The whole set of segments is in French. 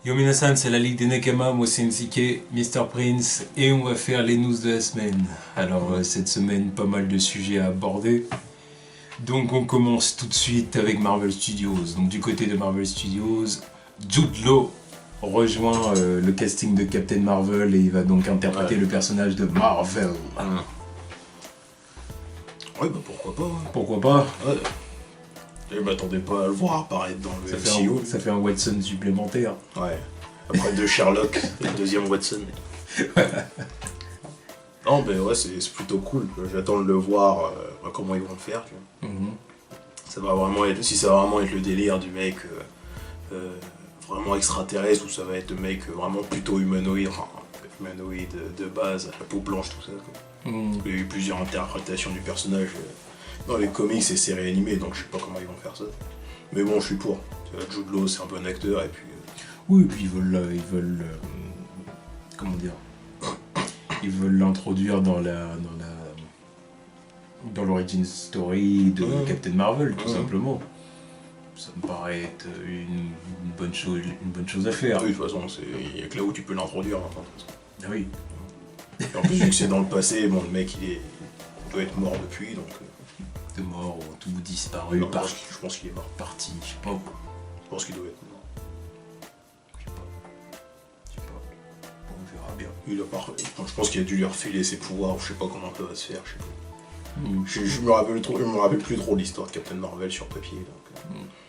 Yo minasan, c'est la Ligue des Nekama, moi c'est NCK, Mr. Prince, et on va faire les news de la semaine. Alors cette semaine, pas mal de sujets à aborder. Donc on commence tout de suite avec Marvel Studios. Donc du côté de Marvel Studios, Jude Law rejoint le casting de Captain Marvel et il va donc interpréter le personnage de Marvel. Ouais, bah pourquoi pas. Pourquoi pas? Ouais. Je m'attendais pas à le voir apparaître dans le MCU. Ça fait un Watson supplémentaire. Ouais. Après deux Sherlock, le deuxième Watson. Non, mais ouais, c'est plutôt cool. J'attends de le voir comment ils vont le faire. Tu vois. Ça va vraiment être, si ça va vraiment être le délire du mec vraiment extraterrestre ou ça va être le mec vraiment plutôt humanoïde, de base, la peau blanche, tout ça. Quoi. Il y a eu plusieurs interprétations du personnage dans les comics et séries animées, donc je sais pas comment ils vont faire ça. Mais bon, je suis pour. Jude Law, c'est un bon acteur et puis. Oui, et puis ils veulent comment dire, ils veulent l'introduire dans l'origin story de Captain Marvel, tout simplement. Ça me paraît être une bonne chose à faire. Oui, de toute façon, il y a que là où tu peux l'introduire maintenant. Ah oui. Et en plus, vu que c'est dans le passé, bon, le mec il doit être mort depuis, donc. De mort, ou tout disparu, Non, je pense qu'il est mort. Parti, je sais pas. Je pense qu'il doit être mort. Je sais pas. Bon, on verra bien. Je pense qu'il a dû lui refiler ses pouvoirs, ou je sais pas comment ça va se faire, je sais pas. Je me rappelle plus trop de l'histoire de Captain Marvel sur papier, donc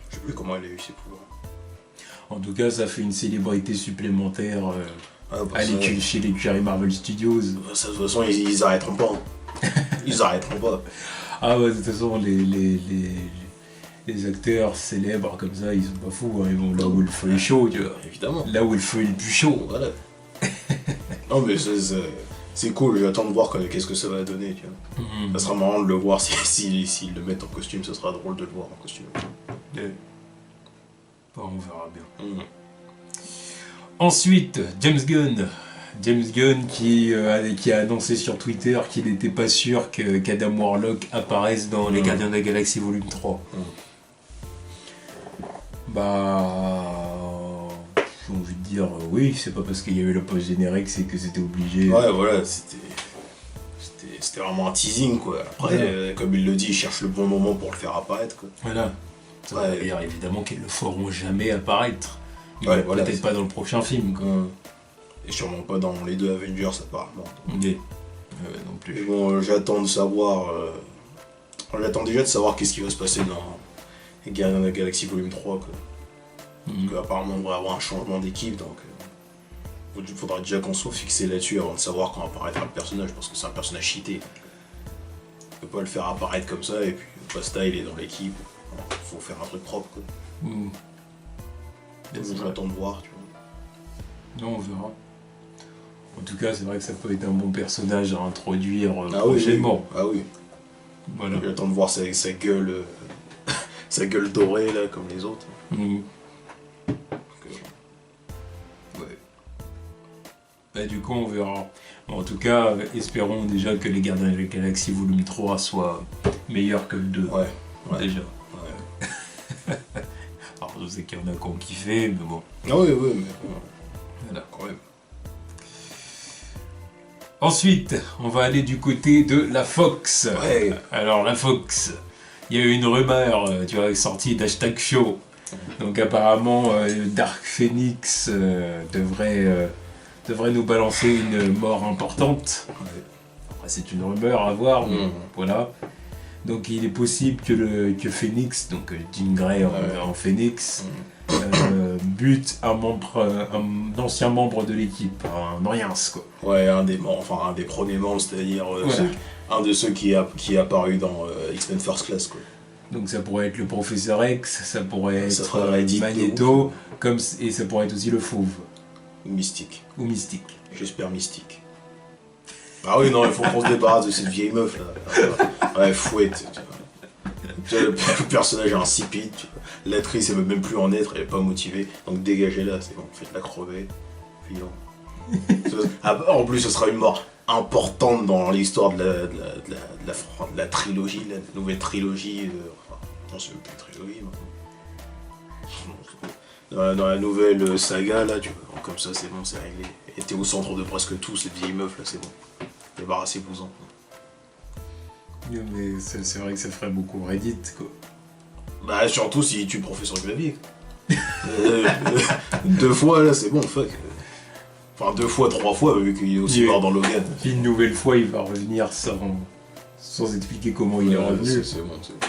je sais plus comment il a eu ses pouvoirs. En tout cas, ça fait une célébrité supplémentaire chez les QRI Marvel Studios. Ça, de toute façon, ils arrêteront pas. Ils arrêteront pas. Ah ouais, de toute façon, les acteurs célèbres comme ça, ils sont pas fous, hein. Ils vont là où le feu est chaud, tu vois. Évidemment. Là où le feu est le plus chaud. Voilà. Non mais c'est cool, j'attends de voir qu'est-ce que ça va donner, tu vois. Ça sera marrant de le voir s'ils le mettent en costume, ça sera drôle de le voir en costume. Bon, on verra bien. Ensuite, James Gunn qui a annoncé sur Twitter qu'il n'était pas sûr qu'Adam Warlock apparaisse dans Les Gardiens de la Galaxie Volume 3. J'ai envie de dire oui, c'est pas parce qu'il y avait le post-générique c'est que c'était obligé. Ouais, voilà, c'était vraiment un teasing, quoi. Après, comme il le dit, il cherche le bon moment pour le faire apparaître, quoi. Voilà. Ça veut dire évidemment qu'ils le feront jamais apparaître. Peut-être pas dans le prochain film, quoi. Et sûrement pas dans les deux Avengers, apparemment. Non plus. Mais bon, j'attends déjà de savoir qu'est-ce qui va se passer dans les Gardiens de la Galaxie Volume 3, quoi. Parce qu'apparemment, on va avoir un changement d'équipe, donc il faudra déjà qu'on soit fixé là-dessus avant de savoir quand apparaîtra le personnage, parce que c'est un personnage cheaté. On peut pas le faire apparaître comme ça, et puis Basta, il est dans l'équipe. Faut faire un truc propre, quoi. Donc j'attends de voir, tu vois. Non, on verra. En tout cas, c'est vrai que ça peut être un bon personnage à introduire prochainement. Ah oui. Voilà. J'attends de voir sa gueule, sa gueule dorée, là, comme les autres. Du coup, on verra. Bon, en tout cas, espérons déjà que les Gardiens de la Galaxie Volume 3 soient meilleurs que le 2. Ouais. Déjà. Ouais. Alors, je sais qu'il y en a qui ont kiffé, mais bon. Ah oui, mais Voilà. quand même. Ensuite, on va aller du côté de la Fox. Ouais. Alors, la Fox, il y a eu une rumeur, sortie d'Hashtag Show. Donc, apparemment, Dark Phoenix devrait nous balancer une mort importante. Après, c'est une rumeur à voir, mais voilà. Donc il est possible que Phoenix, donc Jean Grey en Phoenix, bute un ancien membre de l'équipe, un Oriens, quoi. Ouais, un des premiers membres, c'est-à-dire un de ceux qui est apparu dans X-Men First Class, quoi. Donc ça pourrait être le Professeur X, ça pourrait être Magneto, et ça pourrait être aussi le Fauve. Ou Mystique. J'espère Mystique. Ah oui, non, il faut qu'on se débarrasse de cette vieille meuf, là. Ouais, fouette. Le personnage est insipide. L'actrice, elle veut même plus en être, elle est pas motivée. Donc dégagez-la, c'est bon, faites-la crever. Puis non. En plus, ce sera une mort importante dans l'histoire de la trilogie, la nouvelle trilogie. Non, c'est même plus une trilogie, maintenant. dans la nouvelle saga, là, tu vois, comme ça, c'est bon, c'est réglé. Et t'es au centre de presque tout, cette vieille meuf, là, c'est bon. Débarrassez-vous-en. Mais c'est vrai que ça ferait beaucoup Reddit, quoi. Bah, surtout si tu professeur Xavier. 2 fois, là, c'est bon, fuck. Enfin, 2 fois, 3 fois, vu qu'il est aussi mort dans Logan. Puis une nouvelle fois, il va revenir sans expliquer comment il est revenu. C'est bon, c'est bon.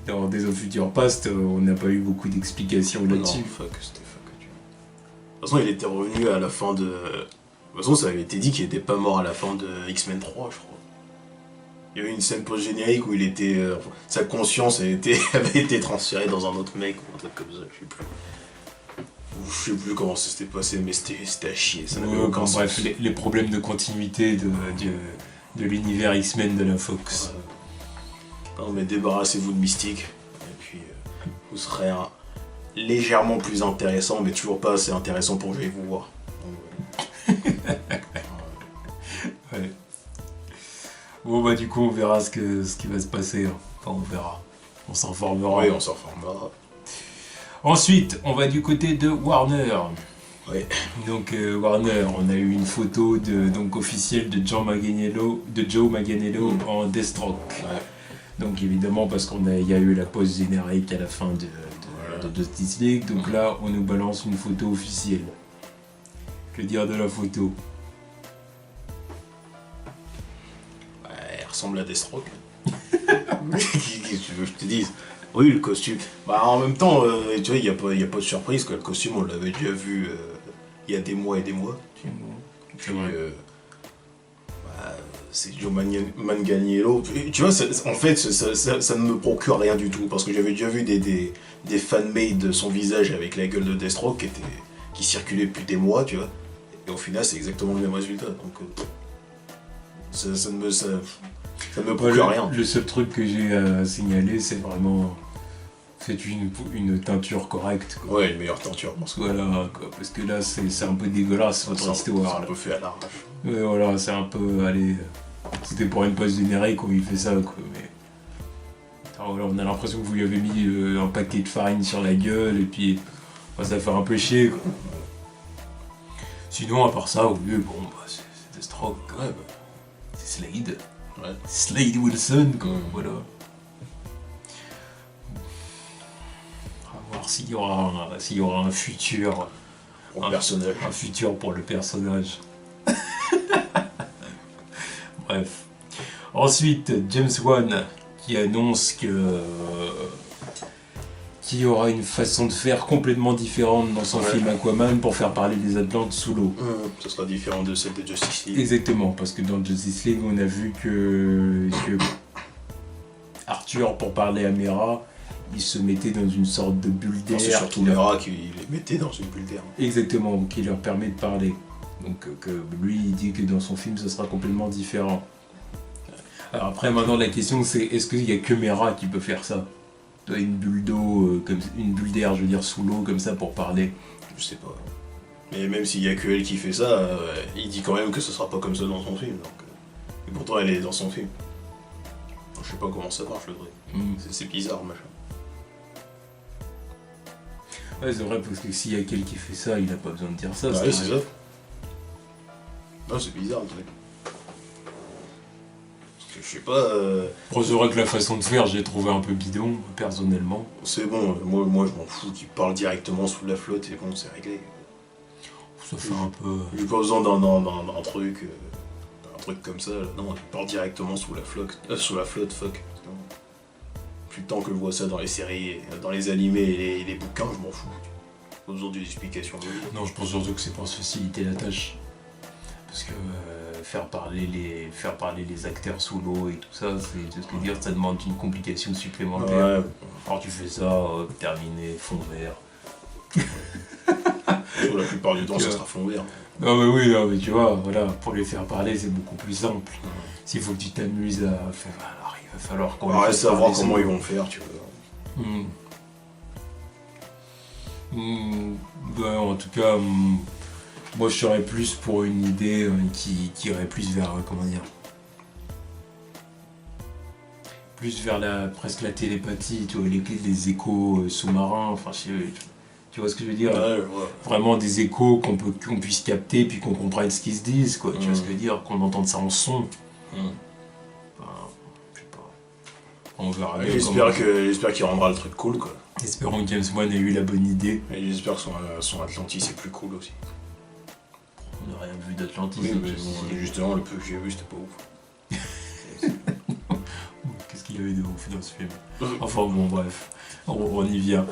Dans Days of Future Past, on n'a pas eu beaucoup d'explications là-dessus. Non, fuck, c'était fuck. De toute façon, il était revenu à la fin de... De toute façon, ça avait été dit qu'il était pas mort à la fin de X-Men 3, je crois. Il y a eu une scène post-générique où il était... sa conscience avait été transférée dans un autre mec ou un truc comme ça, je sais plus. Je sais plus comment ça s'était passé, mais c'était à chier, ça n'avait aucun sens. Bref, les problèmes de continuité de l'univers X-Men de la Fox. Non mais débarrassez-vous de Mystique, et puis vous serez légèrement plus intéressant, mais toujours pas assez intéressant pour que j'aille vous voir. Donc, ouais. Bon bah du coup on verra ce qui va se passer. Enfin on verra. On s'informera. Oui, on s'informera. Ensuite, on va du côté de Warner. Oui. Donc Warner, on a eu une photo officielle de Joe Manganiello en Deathstroke. Ouais. Donc évidemment parce il y a eu la pause générique à la fin de Justice League, donc là on nous balance une photo officielle. Que dire de la photo? Elle ressemble à Deathstroke. Qu'est-ce que tu veux que je te dise? Oui, le costume. Bah en même temps, tu vois, il n'y a pas de surprise, quoi. Le costume, on l'avait déjà vu il y a des mois et des mois. Puis, c'est Joe Manganiello. Tu vois, en fait, ça ne me procure rien du tout. Parce que j'avais déjà vu des fan-made de son visage avec la gueule de Deathstroke qui circulaient depuis des mois, tu vois. Et au final, c'est exactement le même résultat. Donc, ça ne me procure rien. Le seul truc que j'ai à signaler, c'est vraiment... C'est une teinture correcte, quoi. Ouais, une meilleure teinture, parce que... Voilà, quoi. Parce que là, c'est un peu dégueulasse, votre histoire. C'est un peu fait à l'arrache. Ouais, voilà, c'est un peu... Allez... C'était pour une pause générique où il fait ça, quoi, mais... Alors, voilà, on a l'impression que vous lui avez mis un paquet de farine sur la gueule, et puis... ça fait un peu chier, quoi. Sinon, à part ça, oui, bon, bah, c'est Deathstroke, ouais, bah, c'est Slade. Ouais. Slade Wilson, quoi, voilà. On va voir s'il y aura un futur... Pour le personnage. Un futur pour le personnage. Bref. Ensuite, James Wan qui annonce qu'il y aura une façon de faire complètement différente dans son film Aquaman pour faire parler des Atlantes sous l'eau. Ce sera différent de celle de Justice League. Exactement, parce que dans Justice League, on a vu que Arthur, pour parler à Mera, il se mettait dans une sorte de bulle d'air. C'est surtout Mera qui les mettait dans une bulle d'air. Exactement, qui leur permet de parler. Donc que lui, il dit que dans son film, ce sera complètement différent. Alors après, maintenant, la question, c'est est-ce qu'il n'y a que Mera qui peut faire ça? Une bulle d'eau, une bulle d'air, je veux dire, sous l'eau, comme ça, pour parler. Je sais pas. Mais même s'il y a que elle qui fait ça, il dit quand même que ce sera pas comme ça dans son film. Donc, et pourtant, elle est dans son film. Donc, je sais pas comment ça marche, le truc. C'est bizarre, machin. Ouais, c'est vrai, parce que s'il y a quelqu'un qui fait ça, il n'a pas besoin de dire ça. Ouais, c'est ça. Non, c'est bizarre, le truc. Parce que je sais pas... Bon, c'est vrai que la façon de faire, j'ai trouvé un peu bidon, personnellement. C'est bon, moi je m'en fous qu'il parle directement sous la flotte et bon, c'est réglé. Ça fait un peu... J'ai pas besoin d'un truc... un truc comme ça, là. Non, il parle directement sous la flotte, fuck. Plus de temps que je vois ça dans les séries, dans les animés et les bouquins, je m'en fous. Pas besoin d'une explication. Non, je pense surtout que c'est pour se faciliter la tâche. Parce que faire parler les acteurs sous l'eau et tout ça, c'est ce que dire, ça demande une complication supplémentaire. Ouais. Alors tu fais ça, terminé, fond vert. La plupart du temps, ça sera fond vert. Non mais oui, non, mais tu vois, voilà, pour les faire parler, c'est beaucoup plus simple. S'il faut que tu t'amuses à faire... Alors, il va falloir qu'on... Reste à voir comment ils vont le faire, tu vois. Ben, en tout cas, moi je serais plus pour une idée qui irait plus vers, comment dire, plus vers presque la télépathie, tu vois, les échos sous-marins, enfin tu Tu vois ce que je veux dire? Ouais. Vraiment des échos qu'on puisse capter, puis qu'on comprenne ce qu'ils se disent, quoi. Tu vois ce que je veux dire? Qu'on entende ça en son. Enfin, je sais pas. On verra bien. J'espère qu'il rendra le truc cool, quoi. Espérons que James Wan ait eu la bonne idée. Et j'espère que son Atlantis est plus cool aussi. On n'a rien vu d'Atlantis. Oui, mais bon, justement, le peu que j'ai vu, c'était pas ouf. Qu'est-ce qu'il y avait de ouf dans ce film? Enfin bon, bref, on y vient.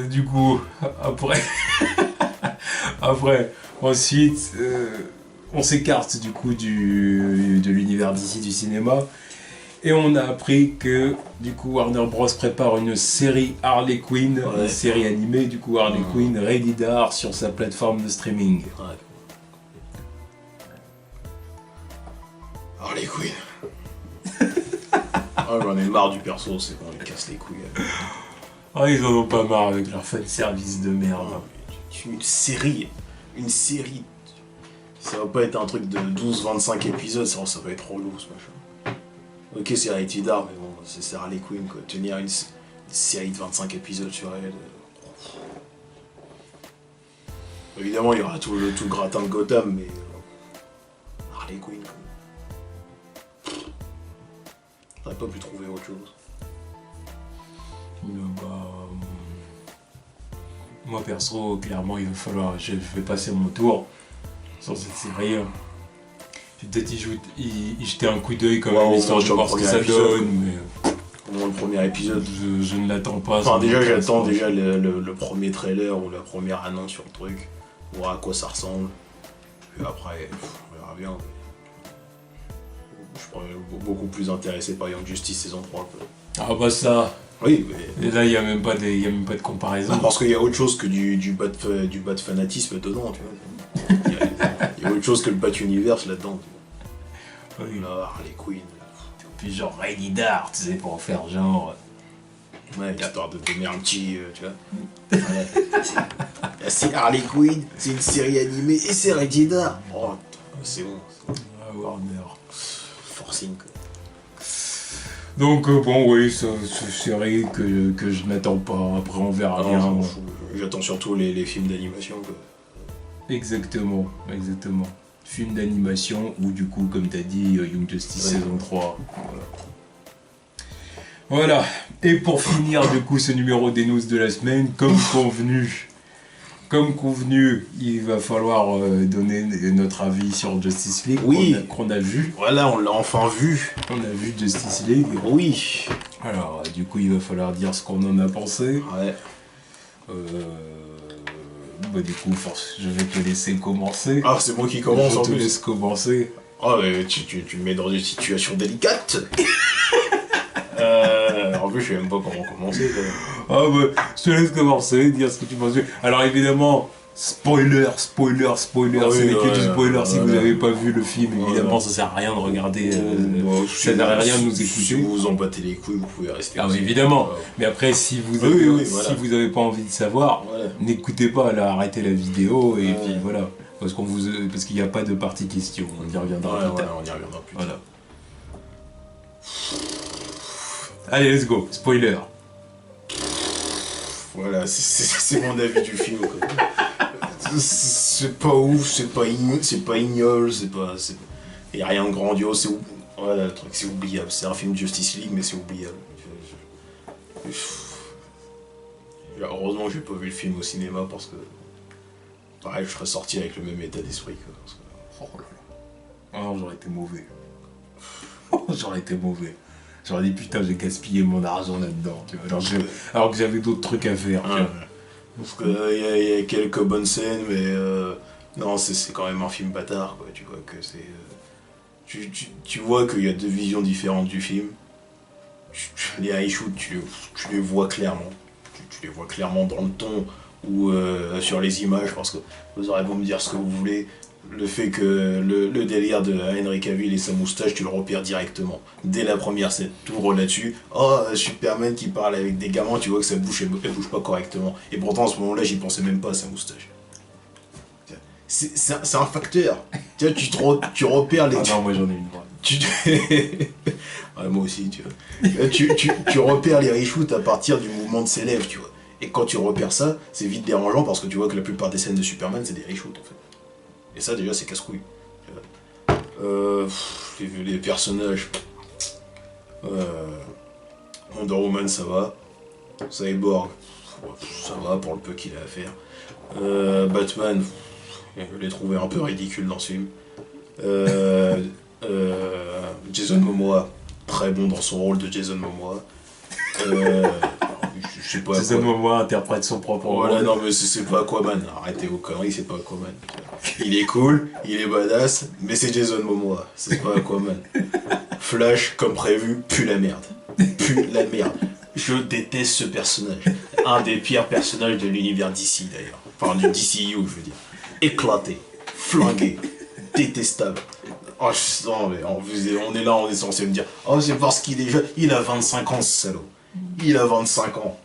Du coup, après, ensuite, on s'écarte du coup de l'univers d'ici du cinéma. Et on a appris que du coup Warner Bros prépare une série Harley Quinn, une série animée du coup Harley Quinn Rated-R sur sa plateforme de streaming. Ouais. Harley Quinn. J'en ai marre du perso, c'est bon, ils cassent les couilles. Ah, ils en ont pas marre avec leur fanservice de merde. Une série. Ça va pas être un truc de 12-25 épisodes, ça va être relou ce machin. Ok, c'est Rated-R, mais bon, c'est Harley Quinn, quoi. Tenir une série de 25 épisodes sur elle. Évidemment, il y aura tout le gratin de Gotham, mais. Harley Quinn, quoi. J'aurais pas pu trouver autre chose. Moi perso, clairement, il va falloir. Je vais passer mon tour sur cette série. Je vais peut-être y jeter un coup d'œil quand même, histoire de voir ce que ça donne, mais au moins le premier épisode. Je ne l'attends pas. Enfin, déjà, j'attends le premier trailer ou la première annonce sur le truc, voir à quoi ça ressemble. Et après, on verra bien. Je suis beaucoup plus intéressé par Young Justice saison 3. Ah bah ça. Oui, mais. Et là, il n'y a même pas de comparaison. Non, parce qu'il y a autre chose que du bad fanatisme dedans, tu vois. Il y a autre chose que le Bat Universe là-dedans. Oui. Là, Harley Quinn. Puis genre Rated-R, tu sais, pour en faire genre. Ouais, histoire de donner un petit, tu vois. Ouais. C'est Harley Quinn, c'est une série animée et c'est Rated-R. Oh, c'est bon. Ah, Warner. Forcing, quoi. Donc bon, oui, c'est une série que je n'attends pas. Après, on verra bien. J'attends surtout les films d'animation, quoi. Exactement. Film d'animation ou du coup, comme t'as dit, Young Justice saison 3. Voilà. Et pour finir du coup ce numéro des news de la semaine, comme convenu, il va falloir donner notre avis sur Justice League qu'on a vu. Voilà, on l'a enfin vu. On a vu Justice League. Oui. Alors du coup il va falloir dire ce qu'on en a pensé. Ouais. Bah du coup, je vais te laisser commencer. Ah, c'est moi qui commence en plus. Je te laisse commencer. Oh, mais tu me mets dans une situation délicate. En plus, je sais même pas comment commencer. Ah bah, je te laisse commencer, dire ce que tu penses. Alors évidemment, spoiler, c'est n'est que du spoiler si vous n'avez pas vu le film, évidemment ça sert à rien de regarder, ça sert à rien de nous écouter. Si vous vous en battez les couilles, vous pouvez rester. Ah oui, évidemment, mais après si vous avez pas envie de savoir, n'écoutez pas, là, arrêtez la vidéo et puis voilà, parce qu'il n'y a pas de partie question, on y reviendra plus tard. On y reviendra plus tard. Voilà. Allez, let's go, spoiler. Voilà, c'est mon avis du film, quoi. C'est pas ouf, c'est pas ignole, y a rien de grandiose, voilà, le truc, c'est oubliable. C'est un film de Justice League, mais c'est oubliable. Heureusement que j'ai pas vu le film au cinéma, parce que pareil, je serais sorti avec le même état d'esprit, quoi. Oh là là. Ah non, j'aurais été mauvais. J'aurais dit putain, j'ai gaspillé mon argent là-dedans, tu vois. Alors que j'avais d'autres trucs à faire, tu vois. Parce qu'il y a quelques bonnes scènes, mais non, c'est quand même un film bâtard, quoi. Tu vois que c'est. Tu vois qu'il y a deux visions différentes du film. Les high shoots, tu les vois clairement. Tu les vois clairement dans le ton ou sur les images, parce que vous aurez beau me dire ce que vous voulez. Le fait que le délire de Henry Cavill et sa moustache, tu le repères directement. Dès la première scène, tu ouvres là-dessus. Oh, Superman qui parle avec des gamins, tu vois que sa bouche, elle bouge pas correctement. Et pourtant, à ce moment-là, j'y pensais même pas à sa moustache. C'est un facteur. Tu vois, tu repères les... Ah non, moi j'en ai une. Ouais, moi aussi, tu vois. Tu repères les reshoots à partir du mouvement de ses lèvres, tu vois. Et quand tu repères ça, c'est vite dérangeant parce que tu vois que la plupart des scènes de Superman, c'est des reshoots en fait. Et ça, déjà, c'est casse-couille. Les personnages. Wonder Woman, ça va. Cyborg, ça va pour le peu qu'il a à faire. Batman, je l'ai trouvé un peu ridicule dans ce film. Jason Momoa, très bon dans son rôle de Jason Momoa. Je sais pas. Jason Momoa interprète son propre rôle. Voilà, non mais c'est pas Aquaman. Arrêtez vos conneries, c'est pas Aquaman. Il est cool, il est badass, mais c'est Jason Momoa, c'est pas Aquaman. Flash, comme prévu, pue la merde. Pue la merde. Je déteste ce personnage. Un des pires personnages de l'univers DC d'ailleurs. Enfin, du DCU, je veux dire. Éclaté, flingué, détestable. Oh, non, mais on est là, on est censé me dire oh, c'est parce qu'il est jeune. Il a 25 ans, ce salaud. Il a 25 ans.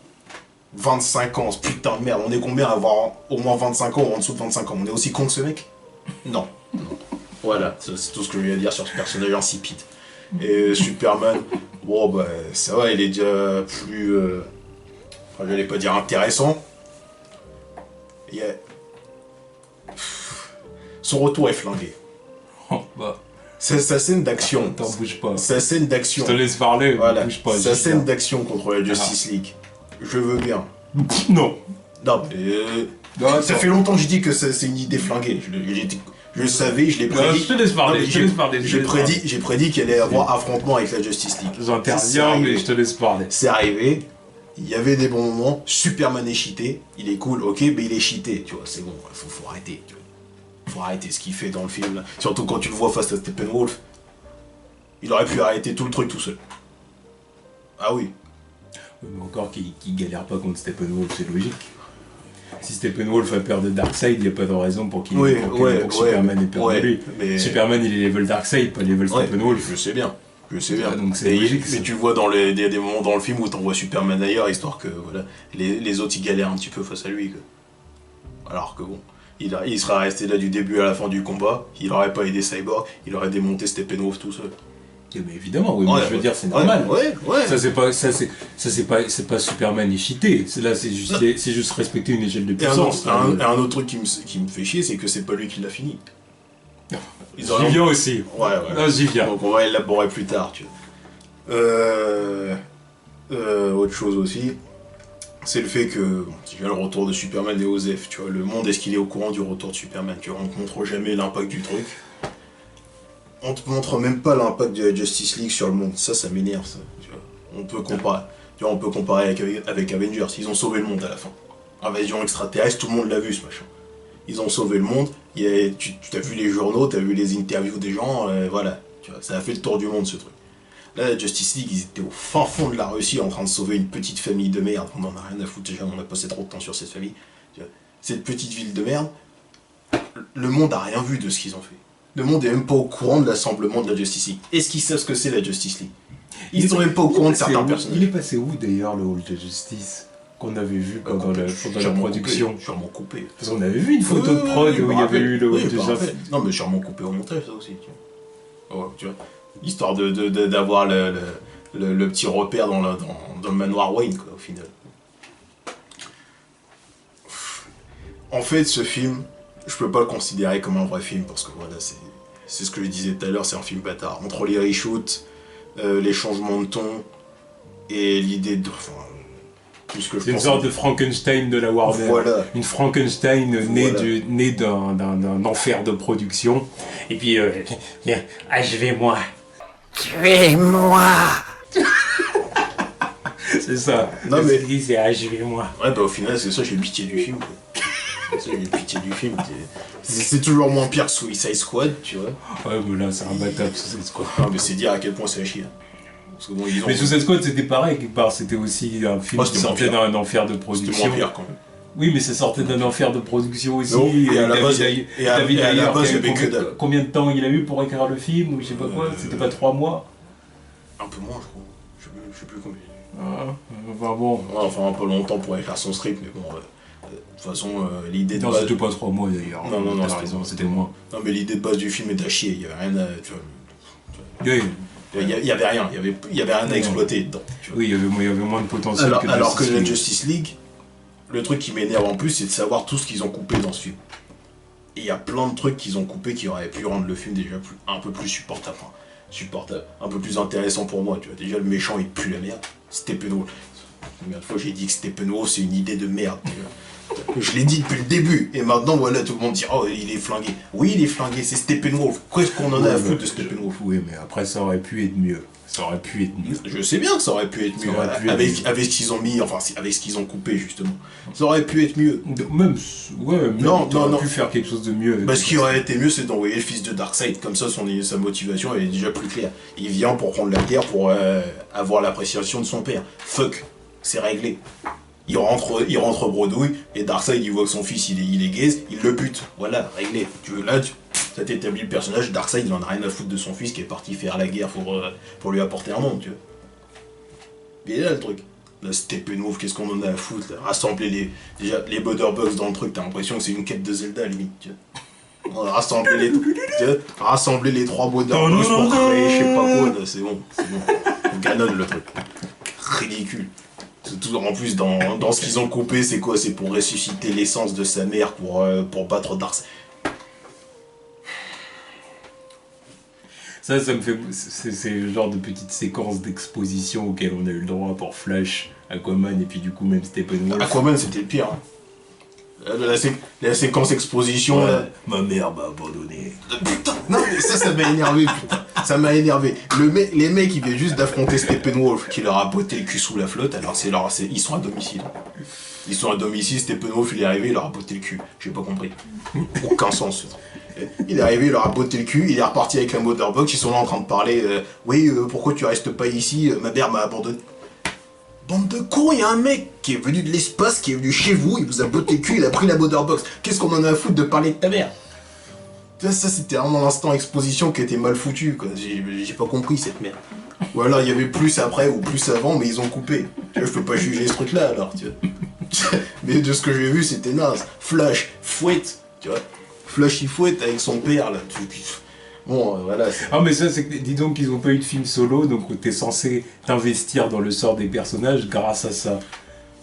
25 ans, ce putain de merde. On est combien à avoir au moins 25 ans ou en dessous de 25 ans? On est aussi con que ce mec? Non. Voilà, c'est tout ce que je vais dire sur ce personnage insipide. Et Superman, bon bah ça va, il est déjà plus... Enfin, j'allais pas dire intéressant. Son retour est flingué. Oh, bah. Sa scène d'action. T'en bouge pas. Sa scène d'action. Je te laisse parler, voilà. bouge pas. Sa scène d'action contre la Justice League. Je veux bien. Non. Non, non, ça fait longtemps que je dis que c'est une idée flinguée. Je le savais, je l'ai prédit. Je te laisse parler, J'ai prédit qu'il allait y avoir affrontement avec la Justice League. J'interviens, mais je te laisse parler. C'est arrivé, il y avait des bons moments, Superman est cheaté, il est cool, ok, mais il est cheaté, tu vois, c'est bon, faut arrêter. Tu vois. Faut arrêter ce qu'il fait dans le film, là. Surtout quand tu le vois face à Steppenwolf. Il aurait pu arrêter tout le truc tout seul. Ah oui. Mais encore qu'il galère pas contre Steppenwolf, c'est logique. Si Steppenwolf a peur de Darkseid, il n'y a pas de raison pour qu'il Superman ait peur de lui. Mais... Superman, il est level Darkseid, pas level Steppenwolf. Je sais bien. Donc c'est logique. Mais tu vois il y a des moments dans le film où t'envoies Superman ailleurs, histoire que voilà, les autres ils galèrent un petit peu face à lui. Quoi. Alors que bon, il serait resté là du début à la fin du combat, il aurait pas aidé Cyborg, il aurait démonté Steppenwolf tout seul. Mais évidemment, oui, mais je veux dire, c'est normal. Ouais. Ça c'est pas Superman est cheaté. C'est juste respecter une échelle de puissance. Un autre truc qui me fait chier, c'est que c'est pas lui qui l'a fini. J'y viens aussi. Ouais. Non, j'y viens. Donc on va élaborer plus tard, tu vois. Autre chose aussi, c'est le fait que tu vois le retour de Superman et Osef, tu vois, le monde, est-ce qu'il est au courant du retour de Superman, tu vois, on te montre jamais l'impact du truc. On te montre même pas l'impact de la Justice League sur le monde. Ça m'énerve, ça. Tu vois. On peut comparer avec Avengers. Ils ont sauvé le monde à la fin. Invasion extraterrestre, tout le monde l'a vu, ce machin. Ils ont sauvé le monde. Tu as vu les journaux, tu as vu les interviews des gens, voilà. Tu vois, ça a fait le tour du monde, ce truc. Là, la Justice League, ils étaient au fin fond de la Russie en train de sauver une petite famille de merde. On en a rien à foutre, déjà, on a passé trop de temps sur cette famille. Tu vois. Cette petite ville de merde, le monde a rien vu de ce qu'ils ont fait. Le monde est même pas au courant de l'assemblement de la Justice League. Est-ce qu'ils savent ce que c'est la Justice League? Ils sont même pas au courant de certains personnages. Il est passé où d'ailleurs le Hall de Justice qu'on avait vu pendant la production? Sûrement coupé. Parce qu'on avait vu une photo de prod où il y avait eu le Hall de Justice. Non mais sûrement coupé au montage ça aussi. Tu vois. Histoire d'avoir le petit repère dans le manoir Wayne quoi au final. En fait ce film, je peux pas le considérer comme un vrai film parce que voilà, c'est ce que je disais tout à l'heure, c'est un film bâtard. Entre les reshoots, les changements de ton et l'idée de... Enfin, c'est une sorte de Frankenstein de la Warner. Voilà. Une Frankenstein née d'un enfer de production. Et puis, achevez-moi. Tuez-moi. C'est ça. Non mais... C'est achevez-moi. Ouais bah au final c'est ça, j'ai pitié du film. C'est toujours moins pire que Suicide Squad, tu vois. Ouais, mais là, c'est un bâtard, Suicide Squad. Non, mais c'est dire à quel point c'est à chier. Parce que bon, mais Suicide Squad, c'était pareil, quelque part. C'était aussi un film qui sortait d'un enfer de production. C'était moins pire, quand même. Oui, mais ça sortait d'un enfer de production aussi. Non, et à la base, combien de temps il a eu pour écrire le film, ou je sais pas quoi. C'était pas 3 mois. Un peu moins, je crois. Je sais plus combien. Enfin bon. Ouais, enfin, un peu longtemps pour écrire son script, mais bon... De toute façon, l'idée de base... Non, c'était pas 3 mois d'ailleurs. Non, t'as raison, c'était moins. Non, mais l'idée de base du film est à chier, il y avait rien à... Tu vois, oui. Il y avait rien, il y avait rien à exploiter dedans. Oui, il y avait moins de potentiel alors que la Justice League, le truc qui m'énerve en plus, c'est de savoir tout ce qu'ils ont coupé dans ce film. Et il y a plein de trucs qu'ils ont coupés qui auraient pu rendre le film déjà un peu plus supportable. Enfin, supportable, un peu plus intéressant pour moi, tu vois. Déjà, le méchant, il pue la merde. Steppenwolf. Combien de fois j'ai dit que Steppenwolf, c'est une idée de merde, tu vois. Je l'ai dit depuis le début, et maintenant, voilà, tout le monde dit « Oh, il est flingué ». Oui, il est flingué, c'est Steppenwolf. Qu'est-ce qu'on en a à foutre de Steppenwolf? Oui, mais après, ça aurait pu être mieux. Ça aurait pu être mieux. Je sais bien que ça aurait pu être mieux, avec ce qu'ils ont mis, enfin, avec ce qu'ils ont coupé, justement. Ça aurait pu être mieux. Même, non, pu faire quelque chose de mieux. Bah, ce qui aurait été mieux, c'est d'envoyer le fils de Darkseid, comme ça, sa motivation, elle est déjà plus claire. Il vient pour prendre la guerre, pour avoir l'appréciation de son père. Fuck, c'est réglé. Il rentre bredouille, et Darkseid, il voit que son fils, il est gaze, il le bute. Voilà, réglé. Ça t'établit le personnage, Darkseid, il en a rien à foutre de son fils qui est parti faire la guerre pour lui apporter un monde, tu vois. Mais là, le truc. Là, Steppenwolf, qu'est-ce qu'on en a à foutre, là. Rassembler les Motherbox dans le truc, t'as l'impression que c'est une quête de Zelda, limite, tu vois. On a rassembler les 3 Motherbox pour créer je sais pas quoi, là, c'est bon. Ganon, le truc. Ridicule. En plus, dans ce qu'ils ont coupé, c'est quoi? C'est pour ressusciter l'essence de sa mère pour battre Darkseid. Ça me fait... C'est le genre de petite séquence d'exposition auquel on a eu le droit pour Flash, Aquaman et puis du coup même Steppenwolf. Aquaman, c'était le pire. Hein. La séquence exposition, ouais, là. Ma mère m'a abandonné. Putain, non mais ça m'a énervé, putain. Ça m'a énervé. Les mecs, ils viennent juste d'affronter Steppenwolf qui leur a botté le cul sous la flotte, alors ils sont à domicile. Ils sont à domicile, Steppenwolf il est arrivé, il leur a botté le cul. J'ai pas compris. Aucun sens ce truc. Il est arrivé, il leur a botté le cul, il est reparti avec la Motherbox, ils sont là en train de parler, oui, pourquoi tu restes pas ici, ma mère m'a abandonné. Bande de cons, il y a un mec qui est venu de l'espace, qui est venu chez vous, il vous a botté le cul, il a pris la Motherbox. Qu'est-ce qu'on en a à foutre de parler de ta mère? Ça c'était vraiment l'instant exposition qui était mal foutu, quoi. J'ai pas compris cette merde. Ou alors il y avait plus après ou plus avant, mais ils ont coupé. Tu vois, je peux pas juger ce truc-là alors, tu vois. Mais de ce que j'ai vu, c'était naze. Flash, fouette, tu vois. Flash, il fouette avec son père, là. Bon, voilà. Ah, mais ça, c'est que, dis donc qu'ils ont pas eu de film solo, donc t'es censé t'investir dans le sort des personnages grâce à ça.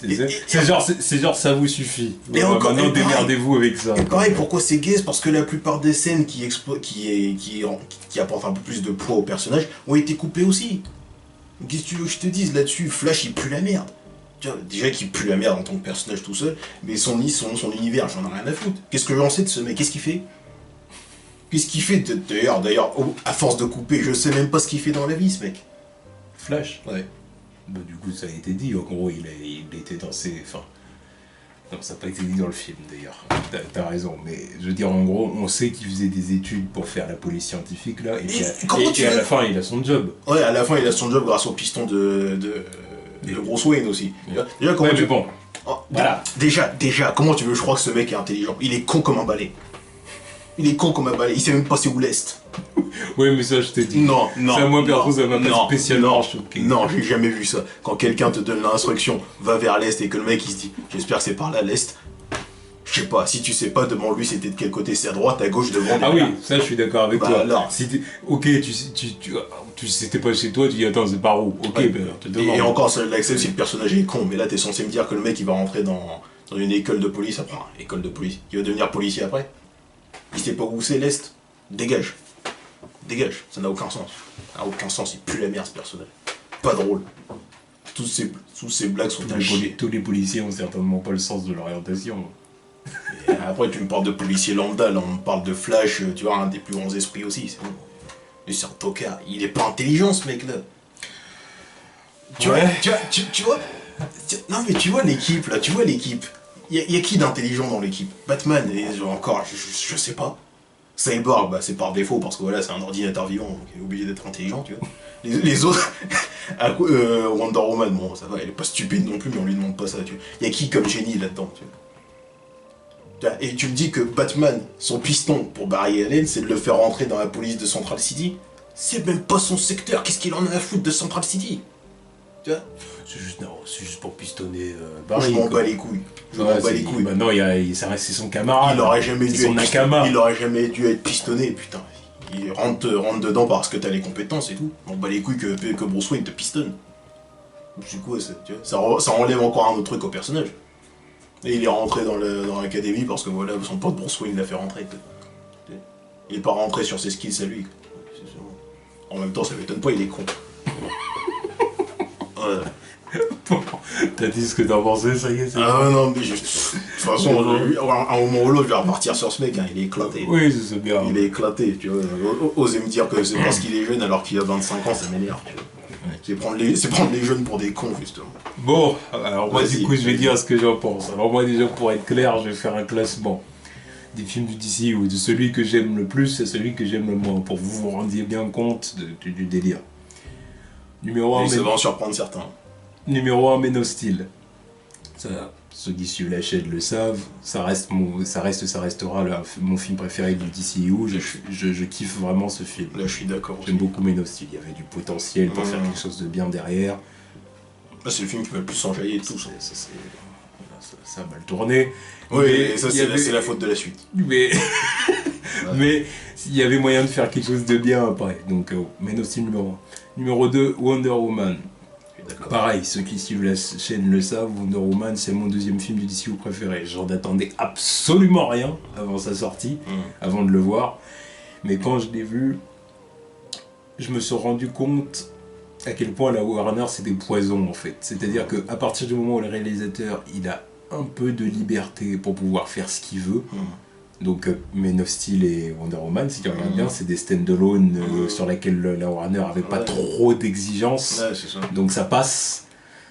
C'est genre, ça vous suffit. Et encore, maintenant, démerdez-vous avec ça. Et pareil, pourquoi c'est gaze? Parce que la plupart des scènes qui apportent un peu plus de poids au personnage ont été coupées aussi. Qu'est-ce que tu veux que je te dise là-dessus? Flash, il pue la merde. Déjà qu'il pue la merde en tant que personnage tout seul, mais son univers, j'en ai rien à foutre. Qu'est-ce que j'en sais de ce mec? Qu'est-ce qu'il fait? Qu'est-ce qu'il fait? D'ailleurs, à force de couper, je sais même pas ce qu'il fait dans la vie, ce mec. Flash? Ouais. Bah, du coup, ça a été dit. En gros, il était dans ses... Enfin... Non, ça n'a pas été dit dans le film, d'ailleurs. T'as raison. Mais, je veux dire, en gros, on sait qu'il faisait des études pour faire la police scientifique, là. Et à la fin, il a son job. Ouais, à la fin, il a son job grâce au piston de Bruce Wayne aussi. Déjà, comment mais bon. Oh, voilà. Déjà, comment tu veux que je crois que ce mec est intelligent? Il est con comme un balai. Il sait même pas c'est où l'Est. Oui, mais ça, je t'ai dit. Non. Ça, moi, perso, ça m'a pas spécialement choqué. Non, j'ai jamais vu ça. Quand quelqu'un te donne l'instruction, va vers l'Est, et que le mec, il se dit, j'espère que c'est par là l'Est. Je sais pas, si tu sais pas, demande-lui c'était de quel côté, c'est à droite, à gauche, devant. Ah oui, ça, je suis d'accord avec toi. Alors. Si ok, tu c'était pas chez toi, tu dis, attends, c'est par où? Ok, ouais. ben, te demande. Et encore, ça l'accepte si le personnage est con, mais là, t'es censé me dire que le mec, il va rentrer dans une école de police après. École de police. Il va devenir policier après. Il sait pas où c'est l'Est. Dégage, ça n'a aucun sens. Ça n'a aucun sens, il pue la merde ce personnage. Pas drôle. Toutes ces blagues sont à chier. Tous les policiers ont certainement pas le sens de l'orientation. Et après tu me parles de policier lambda, là on me parle de Flash, tu vois, un des plus grands esprits aussi, c'est bon. Mais c'est un tocard, il est pas intelligent ce mec là. Tu vois, non mais tu vois l'équipe là, Il y a qui d'intelligent dans l'équipe? Batman, et encore, je sais pas. Cyborg, bah c'est par défaut, parce que voilà, c'est un ordinateur vivant, donc il est obligé d'être intelligent, tu vois. Les autres, Wonder Woman, bon, ça va, elle est pas stupide non plus, mais on lui demande pas ça, tu vois. Il y a qui comme génie là-dedans, tu vois. Et tu me dis que Batman, son piston pour Barry Allen, c'est de le faire rentrer dans la police de Central City? C'est même pas son secteur, qu'est-ce qu'il en a à foutre de Central City? Tu vois? C'est juste pour pistonner Barry. Je m'en bats les couilles. Maintenant, c'est son camarade. Il aurait jamais dû être pistonné, putain. Il rentre dedans parce que t'as les compétences et tout. On bat les couilles que Bruce Wayne te pistonne. Du coup, ça enlève encore un autre truc au personnage. Et il est rentré dans l'académie parce que voilà, son pote Bruce Wayne l'a fait rentrer. Il est pas rentré sur ses skills à lui. En même temps, ça m'étonne pas, il est con. Ouais. Bon, t'as dit ce que t'en pensais, ça y est, c'est Ah non, mais de toute façon, à un moment ou l'autre, je vais repartir sur ce mec, hein, il est éclaté. Oui, c'est bien. Il est éclaté, tu vois. Oser me dire que c'est parce qu'il est jeune alors qu'il a 25 ans, ça m'énerve, tu vois. C'est prendre les jeunes pour des cons, justement. Bon, alors moi, du Vas-y, coup, je vais vas-y. dire ce que j'en pense. Alors moi, déjà, pour être clair, je vais faire un classement des films du DC ou de celui que j'aime le plus et celui que j'aime le moins, pour que vous vous rendiez bien compte du délire. Numéro 1, Et ça va en surprendre certains. Numéro 1, Men of Steel. Ça, ceux qui suivent la chaîne le savent, ça restera mon film préféré du DCU. Je kiffe vraiment ce film. Là, je suis d'accord aussi. J'aime beaucoup Men of Steel. Il y avait du potentiel pour faire quelque chose de bien derrière. Là, c'est le film qui m'a le plus enjaillé de tout ça. Ça a mal tourné. Oui, Mais et ça, il y avait- c'est la faute de la suite. Mais mais il y avait moyen de faire quelque chose de bien après. Donc Men of Steel numéro 1. Numéro 2, Wonder Woman. D'accord. Pareil, ceux qui suivent la chaîne le savent, Wonder Woman, c'est mon deuxième film du DCU préféré. J'en attendais absolument rien avant sa sortie, avant de le voir. Mais quand je l'ai vu, je me suis rendu compte à quel point la Warner c'est des poisons en fait. C'est-à-dire qu'à partir du moment où le réalisateur il a un peu de liberté pour pouvoir faire ce qu'il veut, donc Men of Steel et Wonder Woman, si tu regardes bien, c'est des stand-alone sur lesquels la Warner avait pas trop d'exigences. Ouais, c'est ça. Donc ça passe,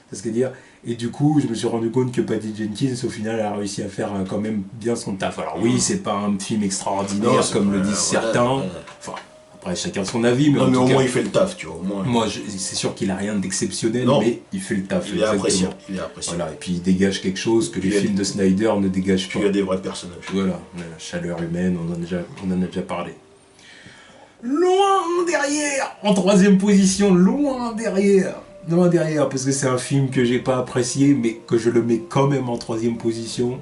c'est ce que dire. Et du coup, je me suis rendu compte que Patty Jenkins, au final, a réussi à faire quand même bien son taf. Alors oui, c'est pas un film extraordinaire Non, c'est comme pas- le disent certains. voilà. Enfin, après, chacun son avis, mais Non, en mais tout au cas, moins, il fait le taf, tu vois. Au moins, moi, c'est sûr qu'il a rien d'exceptionnel, Non. mais il fait le taf. il est exactement. appréciable. Il est appréciable. Voilà, et puis il dégage quelque chose que Puis les il y a films de Snyder ne dégagent Puis pas. il y a des vrais personnages. Voilà, la chaleur humaine, on en a déjà parlé. Loin derrière, en troisième position, loin derrière, parce que c'est un film que j'ai pas apprécié, mais que je le mets quand même en troisième position.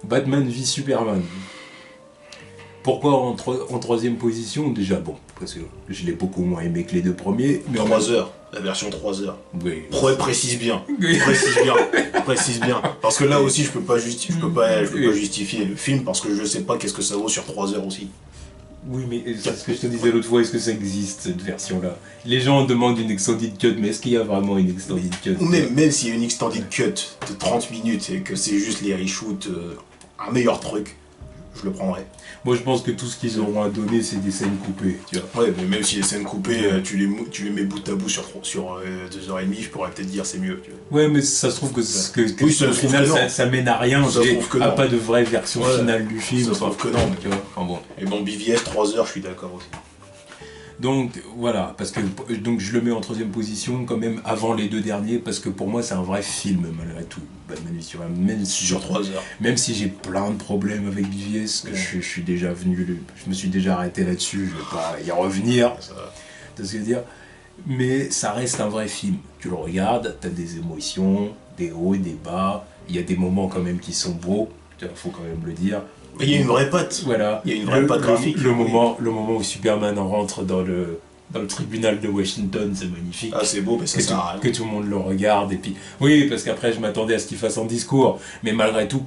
Batman v Superman. Pourquoi en troisième position? Déjà, bon, parce que je l'ai beaucoup moins aimé que les deux premiers, mais 3 heures. La version 3 heures. Oui. Précise bien. Oui. Précise bien. Parce que là aussi, je peux pas justifier le film parce que je sais pas qu'est-ce que ça vaut sur 3 heures aussi. Oui, mais c'est ce que je te disais l'autre fois, est-ce que ça existe, cette version-là? Les gens demandent une extended cut, mais est-ce qu'il y a vraiment une extended cut? Ou même s'il y a une extended cut de 30 minutes et que c'est juste les reshoots, un meilleur truc, je le prendrais. Moi, je pense que tout ce qu'ils auront à donner, c'est des scènes coupées, tu vois. Ouais, mais même si les scènes coupées, tu les mets bout à bout sur 2h30, je pourrais peut-être dire c'est mieux. Tu vois. Ouais, mais ça se trouve que Oui, ça au se trouve final, que non. ça mène à rien, Ça se trouve que à non. pas de vraie version Ouais. finale du film. Ça se trouve que non. Tu vois. Enfin, bon. Et bon, BVS 3 heures, je suis d'accord aussi. Donc voilà, parce que donc je le mets en troisième position quand même avant les deux derniers, parce que pour moi c'est un vrai film malgré tout. Batman v Superman, Sur 3 heures. même si j'ai plein de problèmes avec BVS, que je suis déjà je me suis déjà arrêté là-dessus, je vais pas y revenir. Ça, Tu vois ce que je veux dire? Mais ça reste un vrai film. Tu le regardes, t'as des émotions, des hauts et des bas, il y a des moments quand même qui sont beaux, il faut quand même le dire. mais il y a une vraie patte. Voilà. Il y a une vraie patte graphique. Le moment où Superman rentre dans le tribunal de Washington, c'est magnifique. Ah, c'est beau, mais ça sert à rien. Que tout le monde le regarde. Et puis, oui, parce qu'après, je m'attendais à ce qu'il fasse un discours. Mais malgré tout,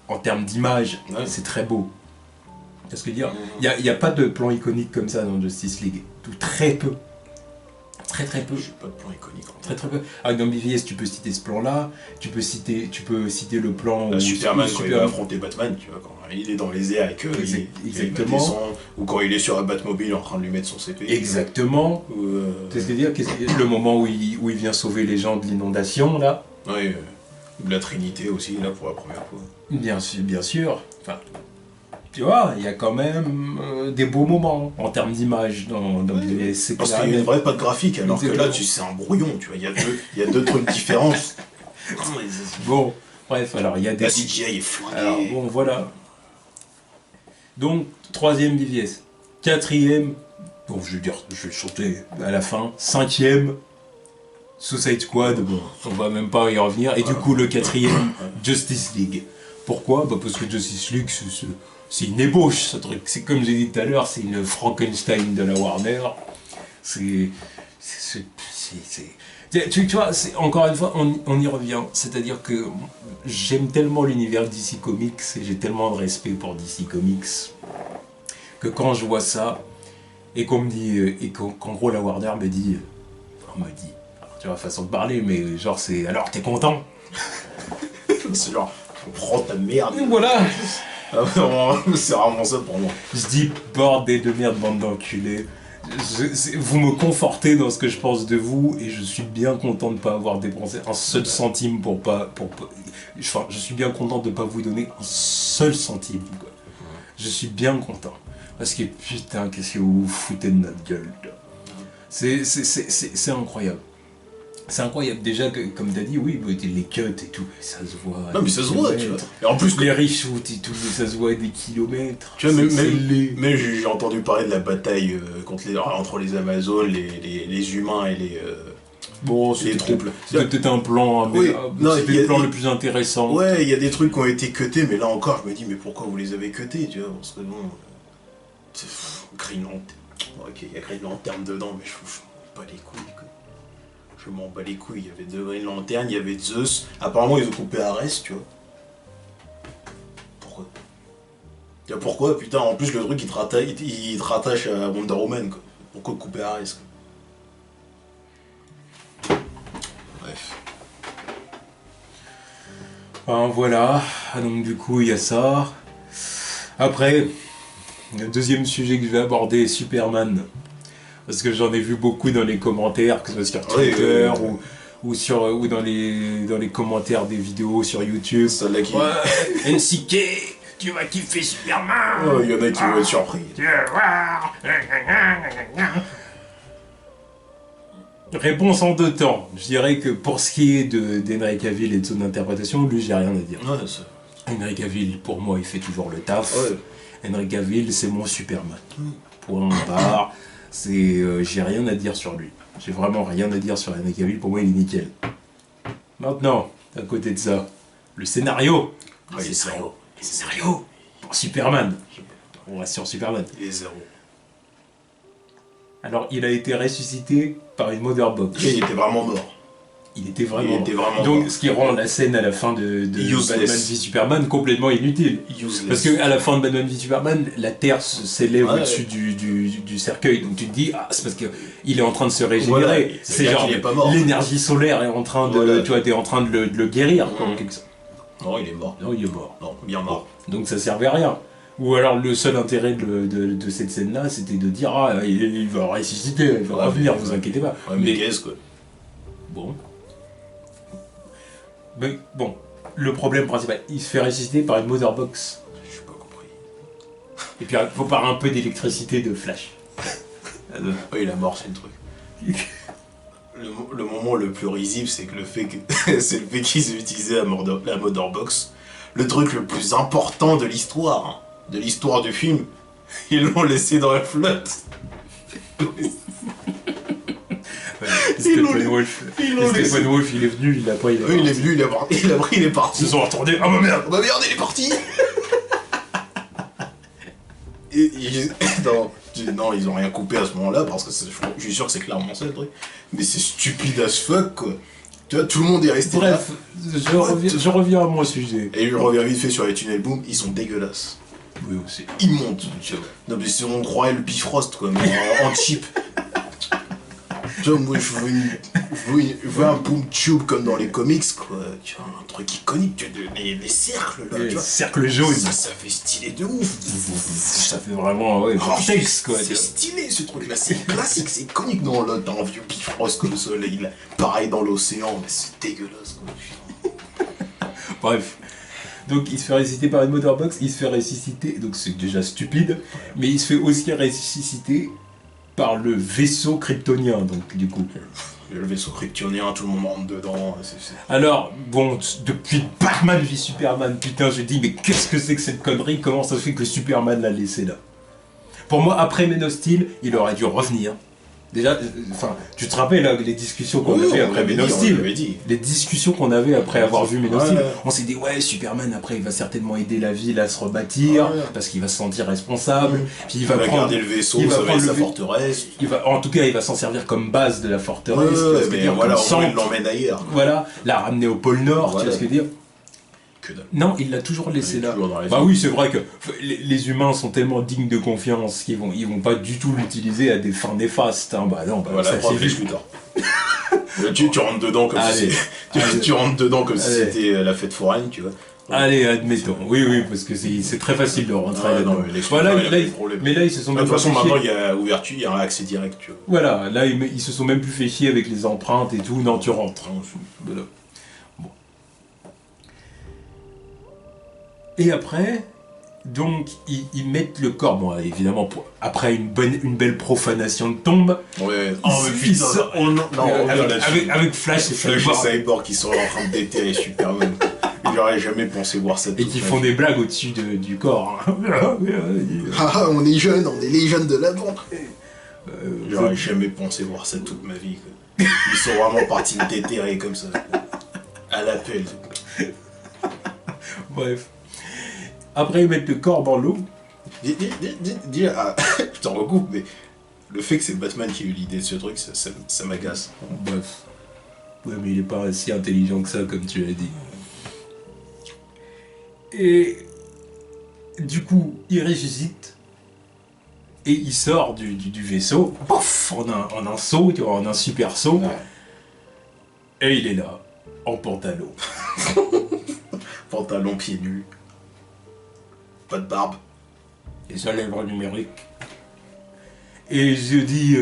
en termes d'image, Ouais. c'est très beau. Parce que dire, il n'y a pas de plan iconique comme ça dans Justice League. Très peu. Très peu. Je suis pas de plan iconique. En Très peu. Ah, dans BVS, tu peux citer ce plan-là. Tu peux citer le plan où Superman, où quand il va affronter Batman, tu vois, quand il est dans les airs avec eux, Exactement. il descend, ou quand il est sur un Batmobile en train de lui mettre son CP. Exactement. Ou, C'est ce que dire, le moment où il vient sauver les gens de l'inondation, là. ouais, ou la Trinité aussi, là, pour la première fois. Bien sûr. Enfin, tu vois, il y a quand même des beaux moments en termes d'image dans BVS. C'est Parce clair, qu'il y a une mais- vraie patte graphique, alors que là, Exactement. c'est un brouillon, tu vois, il y a deux trucs différents. Bon, bref, alors il y a des... La CGI est flinguée. Alors bon, voilà. Donc, troisième BVS. Quatrième, bon, je vais chanter à la fin. Cinquième, Suicide Squad, bon, on va même pas y revenir. Et du coup, le quatrième, Justice League. Pourquoi? Bah parce que Justice League, c'est une ébauche, ce truc. C'est comme j'ai dit tout à l'heure, c'est une Frankenstein de la Warner. C'est Tu vois, encore une fois, on y revient. C'est-à-dire que j'aime tellement l'univers DC Comics et j'ai tellement de respect pour DC Comics que quand je vois ça et qu'on me dit, et qu'en gros la Warner me dit, alors, tu vois, façon de parler, mais genre c'est, alors t'es content? C'est genre, prends ta merde. Voilà. C'est vraiment ça pour moi. Je dis bordel de merde, bande d'enculés. Vous me confortez dans ce que je pense de vous et je suis bien content de ne pas avoir dépensé un seul centime pour pas. Enfin, je suis bien content de ne pas vous donner un seul centime, quoi. Je suis bien content. Parce que putain, qu'est-ce que vous vous foutez de notre gueule, là. C'est incroyable. C'est incroyable. Déjà, que, comme t'as dit, oui, les cuts et tout, ça se voit. Non, mais ça se voit, tu vois. Et en plus, les reshoots et tout, ça se voit à des kilomètres. Tu vois, même j'ai entendu parler de la bataille entre les Amazones, les humains et les. Bon, les troupes. C'était peut-être un plan, mais oui, c'était le plan le plus intéressant. Ouais, il y a des trucs qui ont été cutés, mais là encore, je me dis, mais pourquoi vous les avez cutés, tu vois? Parce que bon. Green Lantern. Ok, il y a Green Lantern dedans, mais je m'en bats les couilles, quoi. Je m'en bats les couilles. Il y avait deux Green Lantern, il y avait Zeus. Apparemment, ils ont coupé Ares, tu vois. Pourquoi? Pourquoi, putain, en plus, le truc, il te rattache à Wonder Woman, quoi. Pourquoi couper Ares, quoi? Bref. Enfin, voilà, donc du coup, il y a ça. Après, le deuxième sujet que je vais aborder est Superman. Parce que j'en ai vu beaucoup dans les commentaires, que ce soit sur Twitter ou dans les commentaires des vidéos sur YouTube. Celle-là qui... Ouais, NCK, tu vas kiffer Superman. Oh, il y en a qui vont être surpris. Tu vas voir. Réponse en deux temps. Je dirais que pour ce qui est d'Henry Cavill et de son interprétation, lui, j'ai rien à dire. Ouais, ça... Henry Cavill, pour moi, il fait toujours le taf. Ouais. Henry Cavill, c'est mon Superman. Point barre. J'ai rien à dire sur lui. J'ai vraiment rien à dire sur Henry Cavill. Pour moi, il est nickel. Maintenant, à côté de ça, le scénario. Ouais, les scénarios. Les scénarios pour Superman. On reste sur Superman. Il est zéro. Alors, il a été ressuscité par une Mother Box. Il était vraiment mort. Il était vraiment mort. Donc, ce qui rend la scène à la fin de Batman v Superman complètement inutile. Useless. Parce qu'à la fin de Batman v Superman, la Terre s'élève au-dessus du cercueil. Donc tu te dis, ah, c'est parce qu'il est en train de se régénérer. Voilà, c'est genre l'énergie solaire est en train de, voilà. tu vois, t'es en train de le guérir. Non, il est mort. Non, il est mort. Non, bien mort. Donc ça servait à rien. Ou alors le seul intérêt de cette scène-là, c'était de dire, ah, il va ressusciter, il va revenir, vous inquiétez pas. Ouais, mais qu'est-ce quoi. Bon. Mais bon, le problème principal, il se fait ressusciter par une Mother Box. Je n'ai pas compris. Et puis il faut par un peu d'électricité de flash. Oui, il est mort, c'est le truc. Le moment le plus risible, c'est que c'est le fait qu'ils aient utilisé la Mother Box. Le truc le plus important de l'histoire, du film, ils l'ont laissé dans la flotte. Steppenwolf, il est venu, il a pris, il est venu, il a pris, il est parti. Ils se sont retournés, ah bah merde, il est parti. Non, ils ont rien coupé à ce moment-là parce que je suis sûr que c'est clairement ça le truc. Mais c'est stupide as fuck quoi. Tu vois, tout le monde est resté. Bref, je reviens à mon sujet. Et je reviens vite fait sur les tunnels boom, ils sont dégueulasses. Oui aussi. Immondes. Non mais si on croirait le Bifrost quoi, mais en cheap. Tu vois, moi je veux un boom tube comme dans les comics quoi. Tu vois, un truc iconique, tu vois, les cercles là. Les tu vois. cercles jaunes. Ça fait stylé de ouf. Ça fait vraiment, ouais, texte quoi. C'est stylé ce truc là, c'est classique, c'est iconique dans l'autre, t'as un vieux Bifrost comme le soleil là. Pareil dans l'océan, mais c'est dégueulasse quoi. Bref. Donc il se fait ressusciter par une Mother Box, il se fait ressusciter, donc c'est déjà stupide, mais il se fait aussi ressusciter par le vaisseau kryptonien, donc du coup. Le vaisseau kryptonien, tout le monde rentre dedans. Alors, bon, depuis Batman v Superman, putain, je dis, mais qu'est-ce que c'est que cette connerie? Comment ça se fait que Superman l'a laissé là? Pour moi, après Man of Steel, il aurait dû revenir. Déjà, enfin, tu te rappelles là, les discussions qu'on avait après Man of Steel, les discussions qu'on avait après avoir vu Man of Steel, on s'est dit ouais, Superman après il va certainement aider la ville à se rebâtir parce qu'il va se sentir responsable, puis il va prendre garder le vaisseau, il va prendre sa forteresse. En tout cas, il va s'en servir comme base de la forteresse. Mais voilà, au moins il l'emmène ailleurs. Voilà, la ramener au pôle Nord, voilà. tu vois ce que je veux dire. Non, il l'a toujours laissé là. Bah oui, c'est vrai que les humains sont tellement dignes de confiance qu'ils vont pas du tout l'utiliser à des fins néfastes. Hein. Bah non, bah voilà, ça c'est juste plus tard. tu rentres dedans comme si tu rentres dedans comme si c'était la fête foraine, tu vois. Allez, admettons. Oui, parce que c'est très facile de rentrer là-dedans. Mais là, ils se sont même de toute façon, maintenant, il y a ouverture, il y a un accès direct, tu vois. Voilà, là, ils se sont même plus fait chier avec les empreintes et tout. Non, tu rentres. Voilà. Et après, donc, ils mettent le corps. Bon, évidemment, après une belle profanation de tombe. Ouais. Avec Flash et Cyborg qui sont en train de déterrer Superman. J'aurais jamais pensé voir ça. Et qui font des blagues au-dessus du corps. Ah, on est jeunes, on est les jeunes de l'avant. J'aurais jamais pensé voir ça toute ma vie. Quoi. Ils sont vraiment partis me déterrer comme ça. À l'appel. Bref. Après, ils mettent le corps dans l'eau. Je t'en recoupe, mais le fait que c'est Batman qui a eu l'idée de ce truc, ça m'agace. Bref. Ouais, mais il est pas si intelligent que ça, comme tu l'as dit. Et du coup, il ressuscite et il sort du vaisseau, pouf, en un saut, tu vois, en un super saut. Ouais. Et il est là, en pantalon. Pantalon pieds nus. Pas de barbe. Et sa lèvre numérique. Et je dis...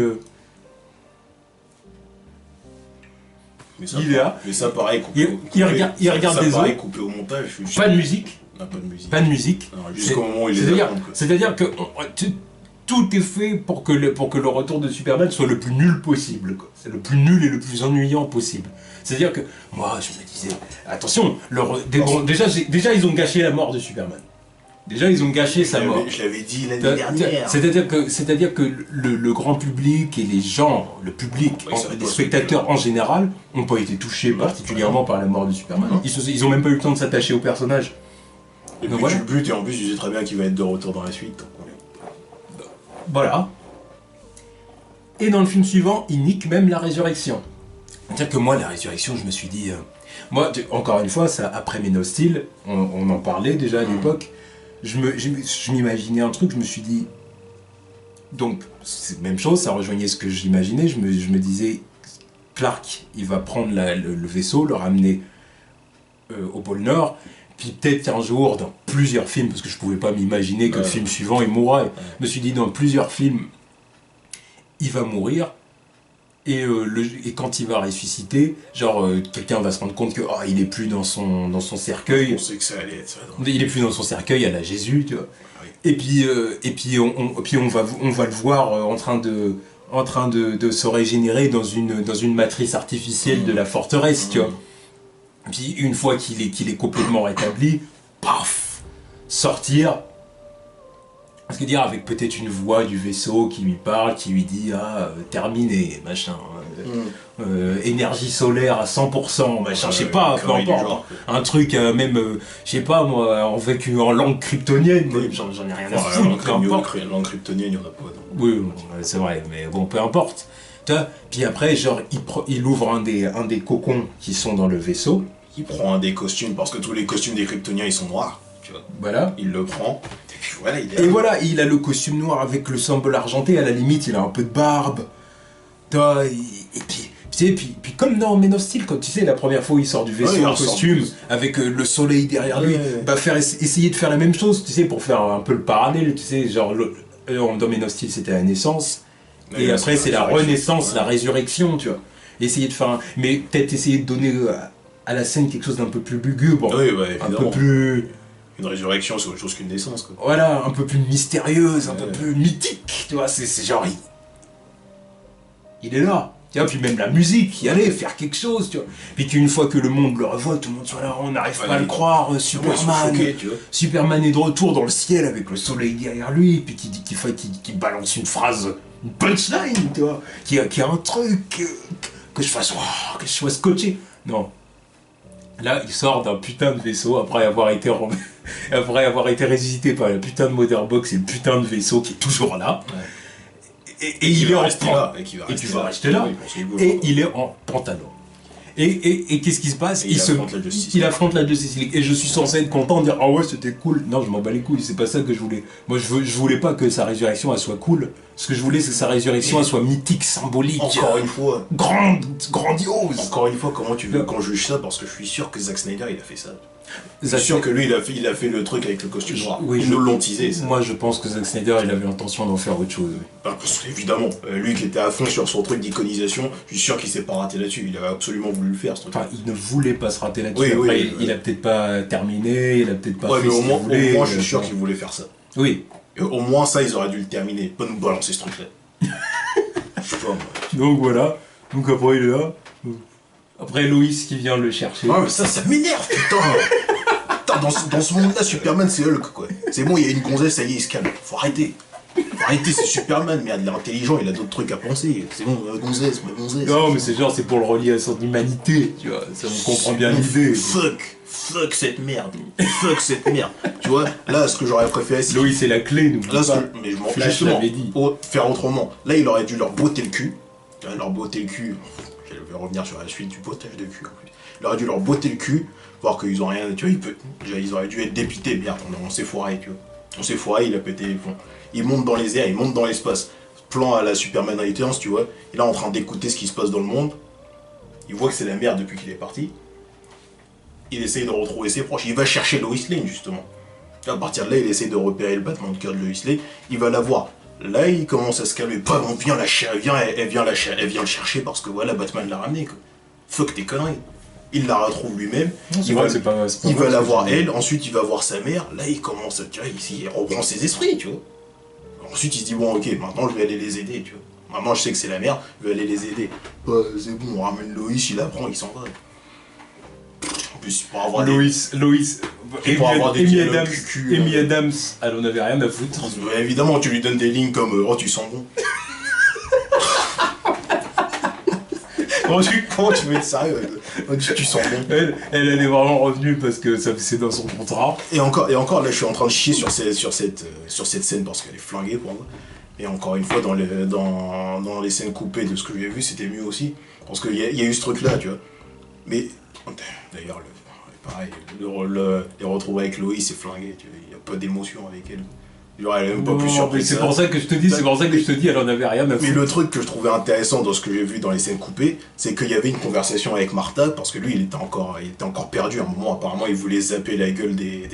il est là. Mais ça pareil, il regarde des autres. Coupé au montage. Pas de musique. Non, pas de musique. Pas de musique. Jusqu'au moment où il est là. C'est-à-dire que tout est fait pour que le retour de Superman soit le plus nul possible. Quoi. C'est le plus nul et le plus ennuyant possible. C'est-à-dire que moi, je me disais, attention, déjà ils ont gâché la mort de Superman. Déjà, ils ont gâché sa mort. Je l'avais dit l'année dernière. C'est-à-dire que le grand public et les gens, le public, les spectateurs en général, n'ont pas été touchés particulièrement par la mort de Superman. Ils ont même pas eu le temps de s'attacher au personnage. Et puis tu le butes et en plus, tu sais très bien qu'il va être de retour dans la suite. Donc... Voilà. Et dans le film suivant, il nique même la résurrection. C'est-à-dire que moi, la résurrection, je me suis dit... Moi, encore une fois, ça, après Man of Steel, on en parlait déjà à l'époque, je m'imaginais un truc, je me suis dit... Donc, c'est la même chose, ça rejoignait ce que j'imaginais, je me disais, Clark, il va prendre le vaisseau, le ramener au pôle Nord, puis peut-être qu'un jour, dans plusieurs films, parce que je pouvais pas m'imaginer que le film suivant, il mourrait, je me suis dit, dans plusieurs films, il va mourir, et quand il va ressusciter, genre quelqu'un va se rendre compte que il est plus dans son cercueil. On sait que ça allait être ça. Il est plus dans son cercueil à la Jésus, tu vois. Oui. Et puis on va le voir en train de se régénérer dans une matrice artificielle de la forteresse, tu vois. Puis une fois qu'il est complètement rétabli, paf, sortir. Parce que dire avec peut-être une voix du vaisseau qui lui parle, qui lui dit terminé, machin, énergie solaire à 100%, machin, je sais pas, peu importe, un truc même, je sais pas moi, en langue kryptonienne, j'en ai rien à foutre, peu importe. Langue kryptonienne, il y en a pas. Non. Oui, c'est vrai, mais bon, peu importe. Puis après, genre, il ouvre un des cocons qui sont dans le vaisseau. Il prend un des costumes, parce que tous les costumes des kryptoniens, ils sont noirs, tu vois. Voilà. Il le prend. Il a le costume noir avec le symbole argenté, à la limite il a un peu de barbe. Et puis comme dans Man of Steel, quand tu sais la première fois où il sort du vaisseau en costume, avec le soleil derrière lui, essayer de faire la même chose, tu sais, pour faire un peu le parallèle, tu sais, genre dans Man of Steel c'était la naissance, et après c'est la renaissance, la résurrection, tu vois. Essayer de faire mais peut-être essayer de donner à la scène quelque chose d'un peu plus lugubre, un peu plus... Une résurrection, c'est autre chose qu'une naissance, quoi. Voilà, un peu plus mystérieuse, un peu plus mythique, tu vois, c'est genre... Il est là, tu vois, puis même la musique, y aller, faire quelque chose, tu vois. Puis qu'une fois que le monde le revoit, tout le monde soit là, on n'arrive pas à le croire, Superman, Superman est de retour dans le ciel avec le soleil derrière lui, puis qui balance une phrase une punchline, tu vois, qui a un truc, que je fasse, oh, que je sois scotché. Non. Là, il sort d'un putain de vaisseau après avoir été ressuscité par la putain de Motherbox et le putain de vaisseau qui est toujours là. Ouais. Et il est en là, et qui va rester là. Et il est en pantalon. Et qu'est-ce qui se passe? Il affronte la Justice League. Et je suis censé être content de dire ah ouais c'était cool. Non, je m'en bats les couilles, c'est pas ça que je voulais. Moi je voulais pas que sa résurrection elle soit cool. Ce que je voulais c'est que sa résurrection elle soit mythique, symbolique. Encore une fois. Grandiose. Encore une fois, comment tu veux qu'on juge ça? Parce que je suis sûr que Zack Snyder il a fait ça. Je Zack suis sûr que lui il a fait le truc avec le costume noir. Oui, Ils nous l'ont teasé ça. Moi je pense que Zack Snyder il avait l'intention d'en faire autre chose. Oui. Bah, parce que, évidemment, lui qui était à fond sur son truc d'iconisation, je suis sûr qu'il s'est pas raté là-dessus. Il avait absolument voulu le faire ce truc. Enfin, il ne voulait pas se rater là-dessus. Oui, Après, oui, il a peut-être pas terminé, il a peut-être pas Ouais, fait mais ce au qu'il moins, voulait. je suis sûr qu'il voulait faire ça. Oui. Et au moins ça, ils auraient dû le terminer. Pas nous balancer ce truc-là. Je sais pas, moi. Donc voilà. Donc après il est là. Après Loïs qui vient le chercher. Ouais, mais ça m'énerve, putain. Putain, dans ce monde-là, Superman, c'est Hulk, quoi. C'est bon, il y a une gonzesse, ça y est, il se calme. Faut arrêter. C'est Superman, mais il est intelligent, il a d'autres trucs à penser. C'est bon, ma gonzesse. Non, mais c'est genre, c'est pour le relier à son humanité, tu vois. Ça, on comprend bien l'idée. Fuck cette merde. Tu vois, là, ce que j'aurais préféré, c'est... Loïs, c'est la clé, nous. Là, mais je m'en fous, Flash justement. l'avait dit. Faire autrement. Là, il aurait dû leur botter le cul. Je vais revenir sur la suite du bottage de cul, en plus. Il aurait dû leur botter le cul, voir qu'ils ont rien... Tu vois, ils auraient dû être dépités. Merde, on s'est foiré, tu vois. On s'est foiré, il a pété les plombs. Il monte dans les airs, il monte dans l'espace. Plan à la Superman Returns, tu vois. Il est en train d'écouter ce qui se passe dans le monde. Il voit que c'est la merde depuis qu'il est parti. Il essaye de retrouver ses proches. Il va chercher Lois Lane, justement. À partir de là, il essaye de repérer le battement de cœur de Lois Lane. Il va la voir. Là, il commence à se calmer. Pas, on vient elle vient le chercher parce que voilà, Batman l'a ramené, quoi. Fuck tes conneries. Il la retrouve lui-même. Il va la voir elle. Ensuite, il va voir sa mère. Là, il commence, tu vois, il reprend ses esprits, tu vois. Ensuite, il se dit, bon, ok, maintenant, je vais aller les aider, tu vois. Maintenant, je sais que c'est la merde, je vais aller les aider. C'est bon, on ramène Lois, il la prend, il s'en va. En plus, pour avoir Loïs, Amy Adams, elle en avait rien à foutre. Évidemment, tu lui donnes des lignes comme oh, tu sens bon. Comment tu veux être sérieux? Tu sens bon. Elle est vraiment revenue parce que ça c'est dans son contrat. Et encore, là, je suis en train de chier sur cette scène parce qu'elle est flinguée pour moi. Et encore une fois, dans les scènes coupées de ce que j'ai vu, c'était mieux aussi. Parce qu'il y a eu ce truc-là, tu vois. Mais, d'ailleurs, pareil, les retrouver avec Loïs, c'est flingué, tu vois. Il n'y a pas d'émotion avec elle. Genre, elle est même pas plus surprise. C'est pour ça que je te dis, elle en avait rien à foutre. Mais le truc que je trouvais intéressant dans ce que j'ai vu dans les scènes coupées, c'est qu'il y avait une conversation avec Martha, parce que lui, il était encore perdu à un moment. Apparemment, il voulait zapper la gueule des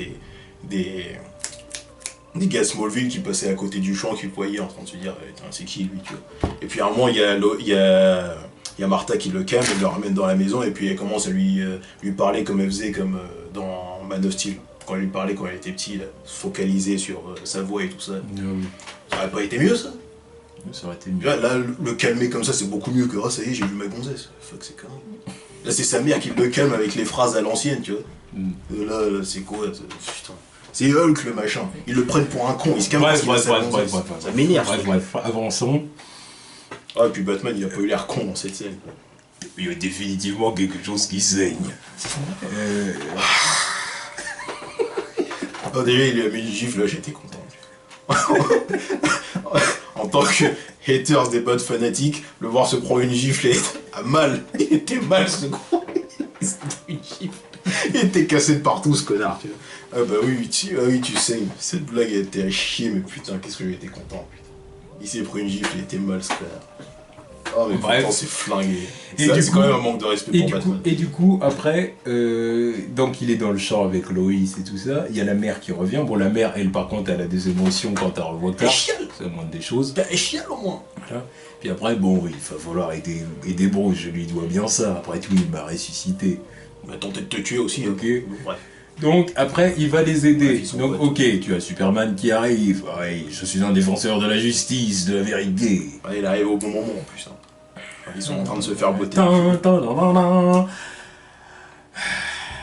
gars Smallville qui passaient à côté du champ, qui le voyaient en train de se dire c'est qui lui, tu vois. Et puis à un moment, il y a Martha qui le calme, elle le ramène dans la maison, et puis elle commence à lui parler comme elle faisait comme dans Man of Steel. Quand elle lui parlait quand elle était petite, se focaliser sur sa voix et tout ça. Oui. Ça aurait pas été mieux, ça? Ça aurait été mieux. Là, le calmer comme ça, c'est beaucoup mieux que ça y est, j'ai vu ma gonzesse. Fuck, c'est connerie. Là, c'est sa mère qui le calme avec les phrases à l'ancienne, tu vois. Là, c'est quoi? Putain. C'est Hulk, le machin. Ils le prennent pour un con, ils se calment parce qu'il a sa gonzesse. Ça m'énerve. Bref, avançons. Ah, et puis Batman, il a pas eu l'air con dans cette scène. Il y a définitivement quelque chose qui saigne. Oh, déjà, il lui a mis une gifle, là, j'étais content. En tant que hater des bots fanatiques, le voir se prendre une gifle a mal. Il était mal, ce con. Une gifle. Il était cassé de partout, ce connard. Tu vois. Ah bah oui, tu saignes. Cette blague, elle était à chier, mais putain, qu'est-ce que j'étais content, putain. Il s'est pris une gifle, il était mal, ce connard. Oh mais pourtant c'est flingué. C'est quand même un manque de respect pour Batman. Et du coup, après, donc il est dans le champ avec Loïs et tout ça, il y a la mère qui revient. Bon, la mère, elle, par contre, elle a des émotions quand elle revoit Clark. C'est la moindre des choses. Elle chiale au moins. Voilà. Puis après, bon, il va falloir aider Bruce, je lui dois bien ça. Après tout, il m'a ressuscité. Il m'a tenté de te tuer aussi. Ok. Bref. Donc après, il va les aider. Ouais, donc ok, tu as Superman qui arrive. Ouais, je suis un défenseur de la justice, de la vérité. Ouais, il arrive au bon moment en plus. Hein. Ils sont en train de se faire botter.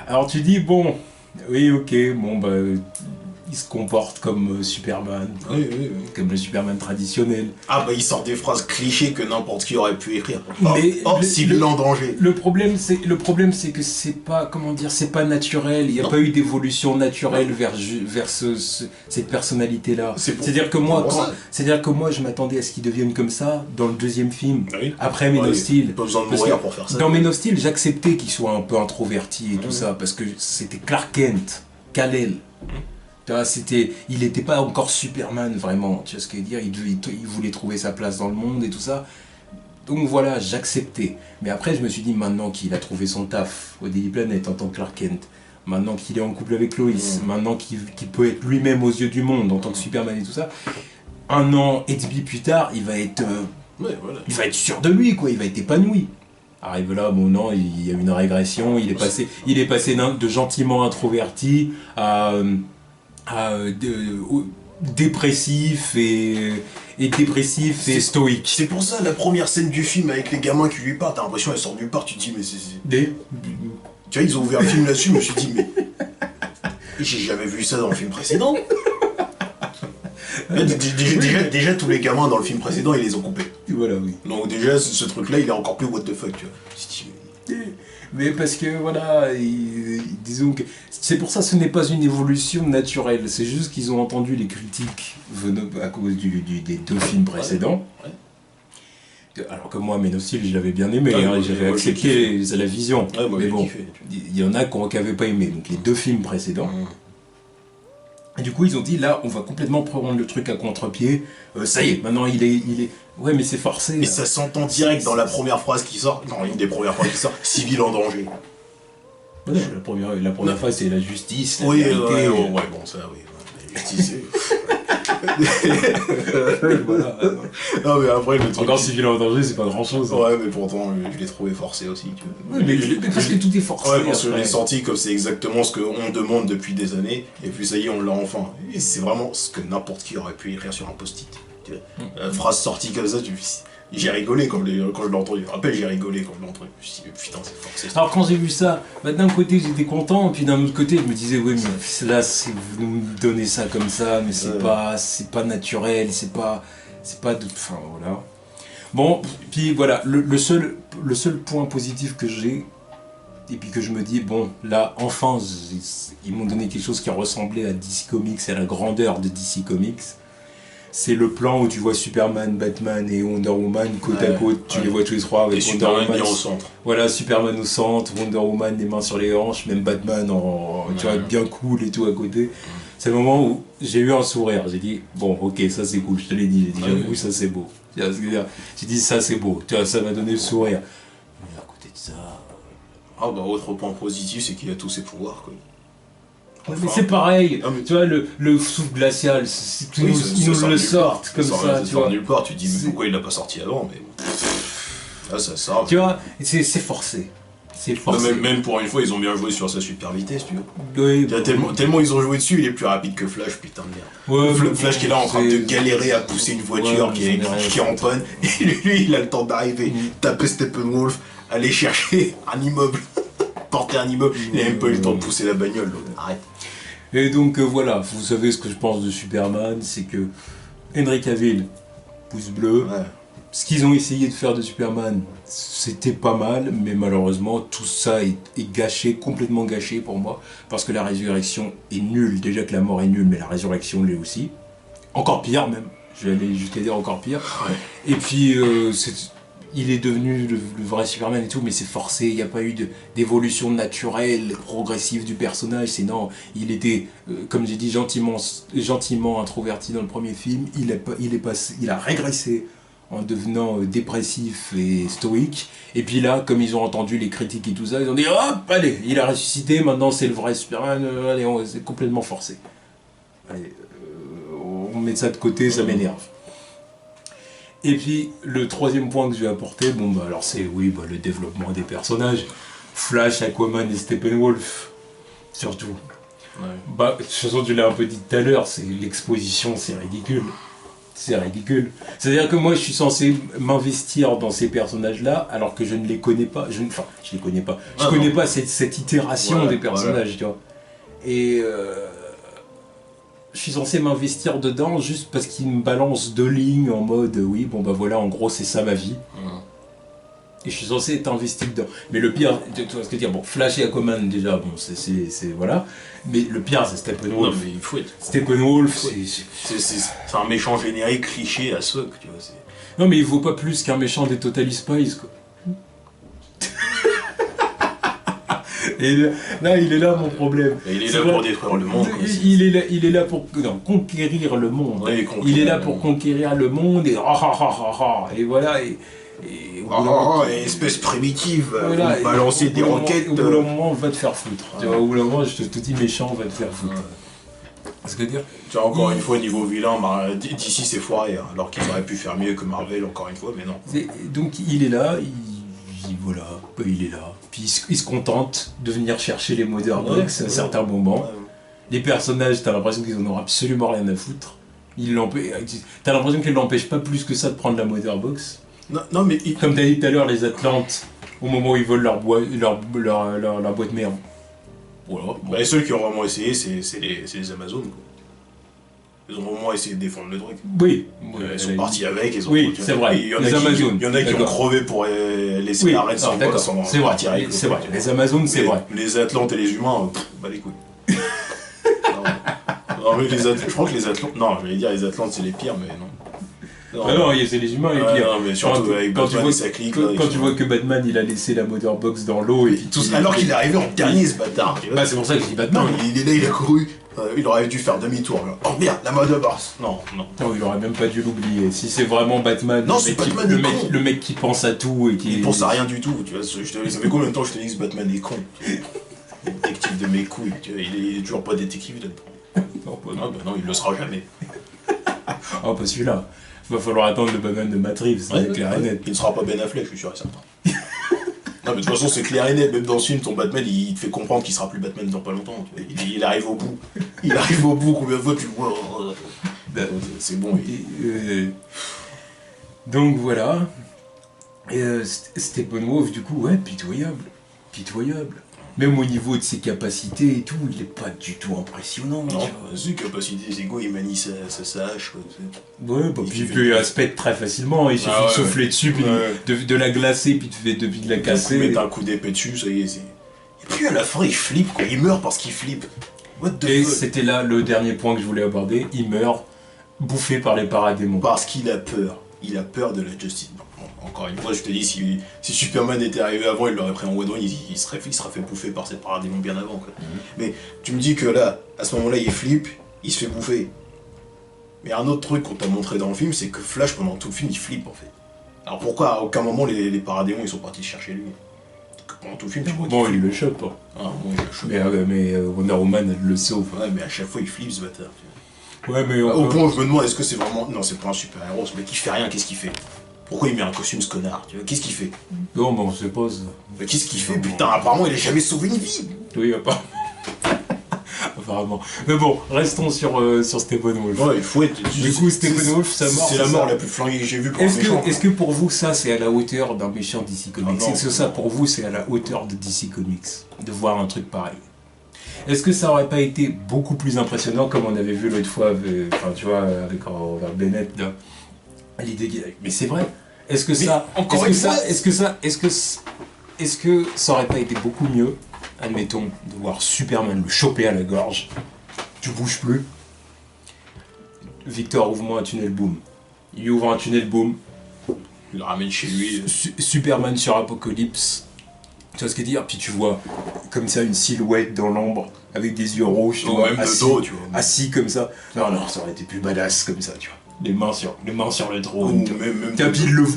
Alors tu dis, bon, oui ok, bon bah, il se comporte comme Superman, Oui, oui, oui. comme le Superman traditionnel. Ah bah il sort des phrases clichés que n'importe qui aurait pu écrire. Mais civil en danger. Le problème, c'est que c'est pas, comment dire, c'est pas naturel. Il n'y a Non. pas eu d'évolution naturelle vers cette personnalité-là. C'est-à-dire que moi, je m'attendais à ce qu'il devienne comme ça dans le deuxième film. Oui. Après Men of Steel. Pas besoin de Parce mourir que pour faire ça. Dans Men of Steel, j'acceptais qu'il soit un peu introverti et tout ça, parce que c'était Clark Kent, Kal-El. Tu vois, il n'était pas encore Superman vraiment, tu vois ce que je veux dire, il voulait trouver sa place dans le monde et tout ça. Donc voilà, j'acceptais. Mais après, je me suis dit, maintenant qu'il a trouvé son taf au Daily Planet en tant que Clark Kent, maintenant qu'il est en couple avec Lois, maintenant qu'il peut être lui-même aux yeux du monde en tant que Superman et tout ça, 1 an et demi plus tard, il va être sûr de lui, quoi, il va être épanoui. Arrive là, bon non, il y a une régression, il est passé de gentiment introverti à dépressif et stoïque. C'est pour ça la première scène du film avec les gamins qui lui parlent, t'as l'impression qu'elle sort nulle part, tu te dis mais c'est... Tu vois, ils ont ouvert le film là-dessus, je me suis dit mais... J'ai jamais vu ça dans le film précédent. Déjà tous les gamins dans le film précédent, ils les ont coupés. Voilà, oui. Donc déjà ce truc-là, il est encore plus what the fuck, tu vois. Mais parce que voilà, disons que c'est pour ça que ce n'est pas une évolution naturelle, c'est juste qu'ils ont entendu les critiques venant à cause des 2 films précédents. Ouais. Alors que moi, Men of Steel, je l'avais bien aimé, j'avais accepté la vision. Ouais, moi, mais bon, kiffé. il y en a qui n'avaient pas aimé, donc les 2 films précédents. Et du coup, ils ont dit, là, on va complètement prendre le truc à contre-pied. Ça y est, maintenant, il est... Ouais, mais c'est forcé. Mais ça s'entend direct dans la première phrase qui sort. Non, une des premières phrases qui sort. Civil en danger. Non, la première phrase, c'est la justice, la Oui, vérité. ouais, bon, ça, oui. La justice, Voilà. Non, mais après, le truc... Encore civil en danger, c'est pas grand-chose. Hein. Ouais, mais pourtant, je l'ai trouvé forcé aussi, tu vois. Oui, mais parce que tout est forcé. Ouais, parce que je après. l'ai senti comme c'est exactement ce qu'on demande depuis des années, et puis ça y est, on l'a enfin. Et c'est vraiment ce que n'importe qui aurait pu écrire sur un post-it. Tu vois. Phrase sortie comme ça, j'ai rigolé quand je l'ai entendu. Je me rappelle, j'ai rigolé quand je l'ai entendu. Je me suis dit, mais putain, c'est forcé. Alors quand j'ai vu ça, bah, d'un côté j'étais content, puis d'un autre côté je me disais, oui, mais là, vous nous donnez ça comme ça, mais c'est pas naturel, c'est pas de... Enfin, voilà. Bon, puis voilà, le seul point positif que j'ai, et puis que je me dis, bon, là, enfin, ils m'ont donné quelque chose qui ressemblait à DC Comics, à la grandeur de DC Comics. C'est le plan où tu vois Superman, Batman et Wonder Woman côte à côte, tu les vois tous les 3 avec Et Wonder Superman Woman bien au centre. Voilà, Superman au centre, Wonder Woman les mains sur les hanches, même Batman tu vois, bien cool et tout à côté. C'est le moment où j'ai eu un sourire, j'ai dit, bon ok, ça c'est cool, je te l'ai dit, j'ai dit, j'avoue, ça c'est beau. J'ai dit, ça c'est beau, tu vois, ça m'a donné le sourire. Mais à côté de ça... Ah bah, autre point positif, c'est qu'il a tous ses pouvoirs, quoi. Ouais, mais c'est pareil, Ah, mais... tu vois, le souffle glacial, ils nous le sortent comme ça, tu vois. Nulle part, tu te dis, mais pourquoi il l'a pas sorti avant, mais... Là, ça sort. Tu vois, c'est forcé. C'est forcé. Même pour une fois, ils ont bien joué sur sa super vitesse, tu vois. Oui, tellement ils ont joué dessus, il est plus rapide que Flash, putain de merde. Ouais, Flash qui est là en train de galérer à pousser une voiture qui est en panne, et lui, il a le temps d'arriver, taper Steppenwolf, aller chercher un immeuble, porter un immeuble, il a même pas eu le temps de pousser la bagnole, donc arrête. Et donc voilà, vous savez ce que je pense de Superman, c'est que Henry Cavill, pouce bleu, Ouais. ce qu'ils ont essayé de faire de Superman, c'était pas mal, mais malheureusement tout ça est gâché, complètement gâché pour moi, parce que la résurrection est nulle, déjà que la mort est nulle, mais la résurrection l'est aussi. Encore pire même, je vais aller jusqu'à dire encore pire. Ouais. Et puis il est devenu le vrai Superman et tout, mais c'est forcé, il n'y a pas eu d'évolution naturelle, progressive du personnage, c'est non, il était, comme j'ai dit, gentiment introverti dans le premier film, il a régressé en devenant dépressif et stoïque, et puis là, comme ils ont entendu les critiques et tout ça, ils ont dit, hop, allez, il a ressuscité, maintenant c'est le vrai Superman, allez, c'est complètement forcé. Allez, on met ça de côté, ça m'énerve. Et puis, le troisième point que je vais apporter, bon bah alors c'est, le développement des personnages. Flash, Aquaman et Steppenwolf, surtout. Ouais. Bah, de toute façon, tu l'as un peu dit tout à l'heure, c'est l'exposition, c'est ridicule. C'est ridicule. C'est-à-dire que moi, je suis censé m'investir dans ces personnages-là, alors que je ne les connais pas. Je les connais pas. Je connais pas cette itération des personnages, tu vois. Et je suis censé m'investir dedans juste parce qu'il me balance 2 lignes en mode oui, bon bah voilà, en gros, c'est ça ma vie. Et je suis censé être investi dedans. Mais le pire, tu vois ce que je veux dire, bon, Flash et Aquaman, déjà, bon, c'est voilà. Mais le pire, c'est Steppenwolf. Non, mais il faut être. Steppenwolf, C'est un méchant générique cliché à ceux, tu vois. Non, mais il vaut pas plus qu'un méchant des Totally Spies, quoi. Et là, il est là mon problème. Et il est là pour détruire le monde. Quoi, il est là pour conquérir le monde. Ouais, il est là pour conquérir le monde et et voilà. Et espèce primitive, voilà, balancer des roquettes. Au bout d'un moment, on va te faire foutre. Tu vois, au bout d'un moment, je te dis méchant, on va te faire foutre. Parce que dire. Tu vois, encore une fois, niveau vilain, d'ici c'est foiré, hein, alors qu'ils auraient pu faire mieux que Marvel, encore une fois, mais non. Donc il est là, voilà, il est là. Puis il se contente de venir chercher les Motherbox à certains moments. Ouais. Les personnages, t'as l'impression qu'ils en ont absolument rien à foutre. T'as l'impression qu'ils l'empêchent pas plus que ça de prendre la Motherbox. Non, mais. Comme t'as dit tout à l'heure, les Atlantes, au moment où ils volent leur boîte merde. Voilà. Bah, les seuls qui ont vraiment essayé, c'est les Amazones, quoi. Ils ont vraiment essayé de défendre le truc. Oui. Ils sont partis avec, ils ont. Oui, c'est vrai. Il y en les Amazones. Il y en a qui ont crevé pour laisser oui. l'arrêt sans c'est vrai. partir avec. C'est vrai. Les Amazones, c'est vrai. Les Atlantes et les humains, bah les couilles. non, mais je crois que les Atlantes. Non, j'allais dire les Atlantes, c'est les pires, mais non. Non, c'est les humains les pires. Non, mais surtout avec Batman et sa clique. Quand tu vois que Batman il a laissé la Motherbox dans l'eau et alors qu'il est arrivé en dernier ce bâtard. Bah c'est pour ça que je dis Batman. Non, il est là, il a couru. Il aurait dû faire demi-tour. Là. Oh merde, la Motherbox. Non. Non, il aurait même pas dû l'oublier. Si c'est vraiment Batman, non, c'est Batman le mec qui pense à tout et qui. Il pense à rien du tout. Tu vois, ça fait combien de temps que je te dis que ce Batman est con. Détective de mes couilles. Tu vois, il est toujours pas détective là-dedans. Non, il le sera jamais. Oh, pas celui-là. Il va falloir attendre le Batman de Matt Reeves, c'est clair et net. Il ne sera pas Ben Affleck, je suis sûr et certain. Non, mais de toute façon, c'est clair et net. Même dans ce film, ton Batman, il te fait comprendre qu'il sera plus Batman dans pas longtemps. Il arrive au bout. Il arrive au bout. Combien de fois tu le vois? C'est bon. Donc voilà. Steppenwolf, du coup, ouais, pitoyable. Même au niveau de ses capacités et tout, il est pas du tout impressionnant. Non, ses capacités, c'est quoi? Il manie sa hache, quoi. Ouais, bah, puis il peut aspect très facilement, il suffit de souffler dessus, puis de la glacer, puis de la casser. Mettre un coup d'épée dessus, ça y est, Et puis à la fin, il flippe, quoi. Il meurt parce qu'il flippe. Et c'était là le dernier point que je voulais aborder, il meurt bouffé par les paradémons. Parce qu'il a peur. Il a peur de la justice. Encore une fois, je te dis, si Superman était arrivé avant, il l'aurait pris en Wadon, il serait fait bouffer par ces paradémons bien avant. Quoi. Mais tu me dis que là, à ce moment-là, il flippe, il se fait bouffer. Mais un autre truc qu'on t'a montré dans le film, c'est que Flash, pendant tout le film, il flippe en fait. Alors pourquoi à aucun moment les paradémons ils sont partis chercher lui? Parce que pendant tout le film, tu vois bon, il le chope pas. Ah, bon, il le chope. Mais Wonder Woman, elle le sauve. Ouais, mais à chaque fois, il flippe ce bâtard. Ouais, mais au point où je me demande, est-ce que c'est vraiment. Non, c'est pas un super-héros, ce mec il fait rien, qu'est-ce qu'il fait? Pourquoi il met un costume ce connard? Qu'est-ce qu'il fait? Non, mais on se pose. Mais qu'est-ce qu'il fait? Putain, apparemment il a jamais sauvé une vie! Oui, apparemment. Mais bon, restons sur Steppenwolf. Ouais, il faut être. Du coup, Steppenwolf, sa mort. C'est la mort la plus flinguée que j'ai vue pour un méchant. Est-ce que pour vous, ça, c'est à la hauteur d'un méchant DC Comics? Est-ce que ça, pour vous, c'est à la hauteur de DC Comics? De voir un truc pareil? Est-ce que ça aurait pas été beaucoup plus impressionnant comme on avait vu l'autre fois, tu vois, avec Robert Bennett, l'idée qu'il a eu. Mais c'est vrai. Est-ce que ça aurait pas été beaucoup mieux, admettons, de voir Superman le choper à la gorge, tu bouges plus. Victor, ouvre-moi un tunnel boom. Il ouvre un tunnel boom. Il le ramène chez lui. Superman sur Apocalypse. Tu vois ce que je veux dire? Puis tu vois comme ça une silhouette dans l'ombre avec des yeux rouges, tu vois, même assis, de dos, tu vois. Assis comme ça. Non, ça aurait été plus badass comme ça, tu vois. Les mains sur le trône.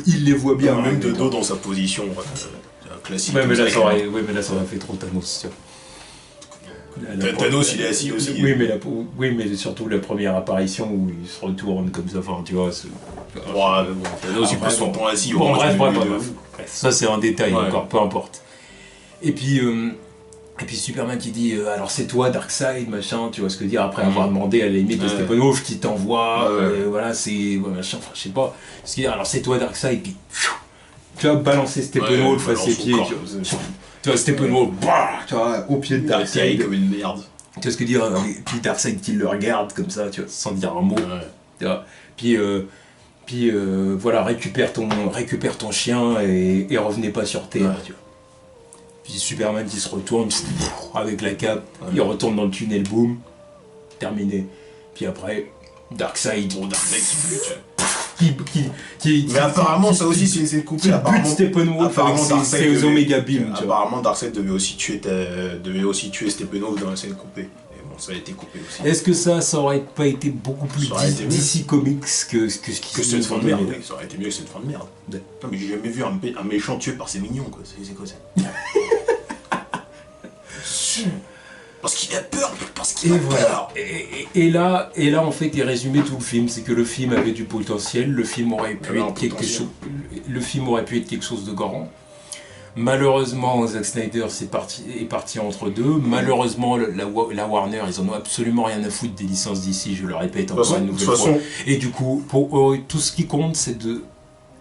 Il les voit bien. Même de dos dans sa position. C'est un classique. Ouais, mais là, ça aurait fait trop Thanos, tu vois. Thanos, il est assis aussi. Oui, mais surtout la première apparition où il se retourne comme ça, enfin, tu vois. Thanos, il passe son temps assis. Bon, bref. Ça, c'est un détail, encore, peu importe. Et puis Superman qui dit alors c'est toi Darkseid, machin, tu vois ce que dire, après avoir demandé à la limite à Steppenwolf qui t'envoie, voilà, c'est machin, enfin je sais pas. Ce qu'il dit, alors c'est toi Darkseid, puis tu vas balancer Steppenwolf à ses pieds, tu vois, Steppenwolf, tu vois, au pied de Darkseid. comme une merde. Tu vois ce que je veux dire? Puis Darkseid qui le regarde comme ça, tu vois, sans dire un mot. Ouais. Tu vois. Puis voilà, récupère ton chien et revenez pas sur Terre. Ouais. Tu vois. Puis Superman qui se retourne avec la cape, il retourne dans le tunnel, boum, terminé. Puis après, Darkseid, qui Mais apparemment, ça aussi, c'est une scène coupée. bute Steppenwolf avec ses Omega Beam. Tu vois. Apparemment, Darkseid devait aussi tuer Steppenwolf dans la scène coupée. Et bon, ça a été coupé aussi. Est-ce que ça aurait pas été beaucoup plus Ça aurait été mieux. DC Comics que ce qui Que cette fin de merde, oui, ça aurait été mieux que cette fin de merde. Ouais. Non, mais j'ai jamais vu un méchant tué par ses mignons, quoi. C'est quoi ça? Parce qu'il a peur, parce qu'il a peur. Et là, en fait, il résumé tout le film, c'est que le film avait du potentiel, le film aurait pu être quelque chose de grand. Malheureusement, Zack Snyder est parti entre deux. Malheureusement, la Warner, ils en ont absolument rien à foutre des licences d'ici, je le répète encore une nouvelle fois. Et du coup, pour eux, tout ce qui compte, c'est de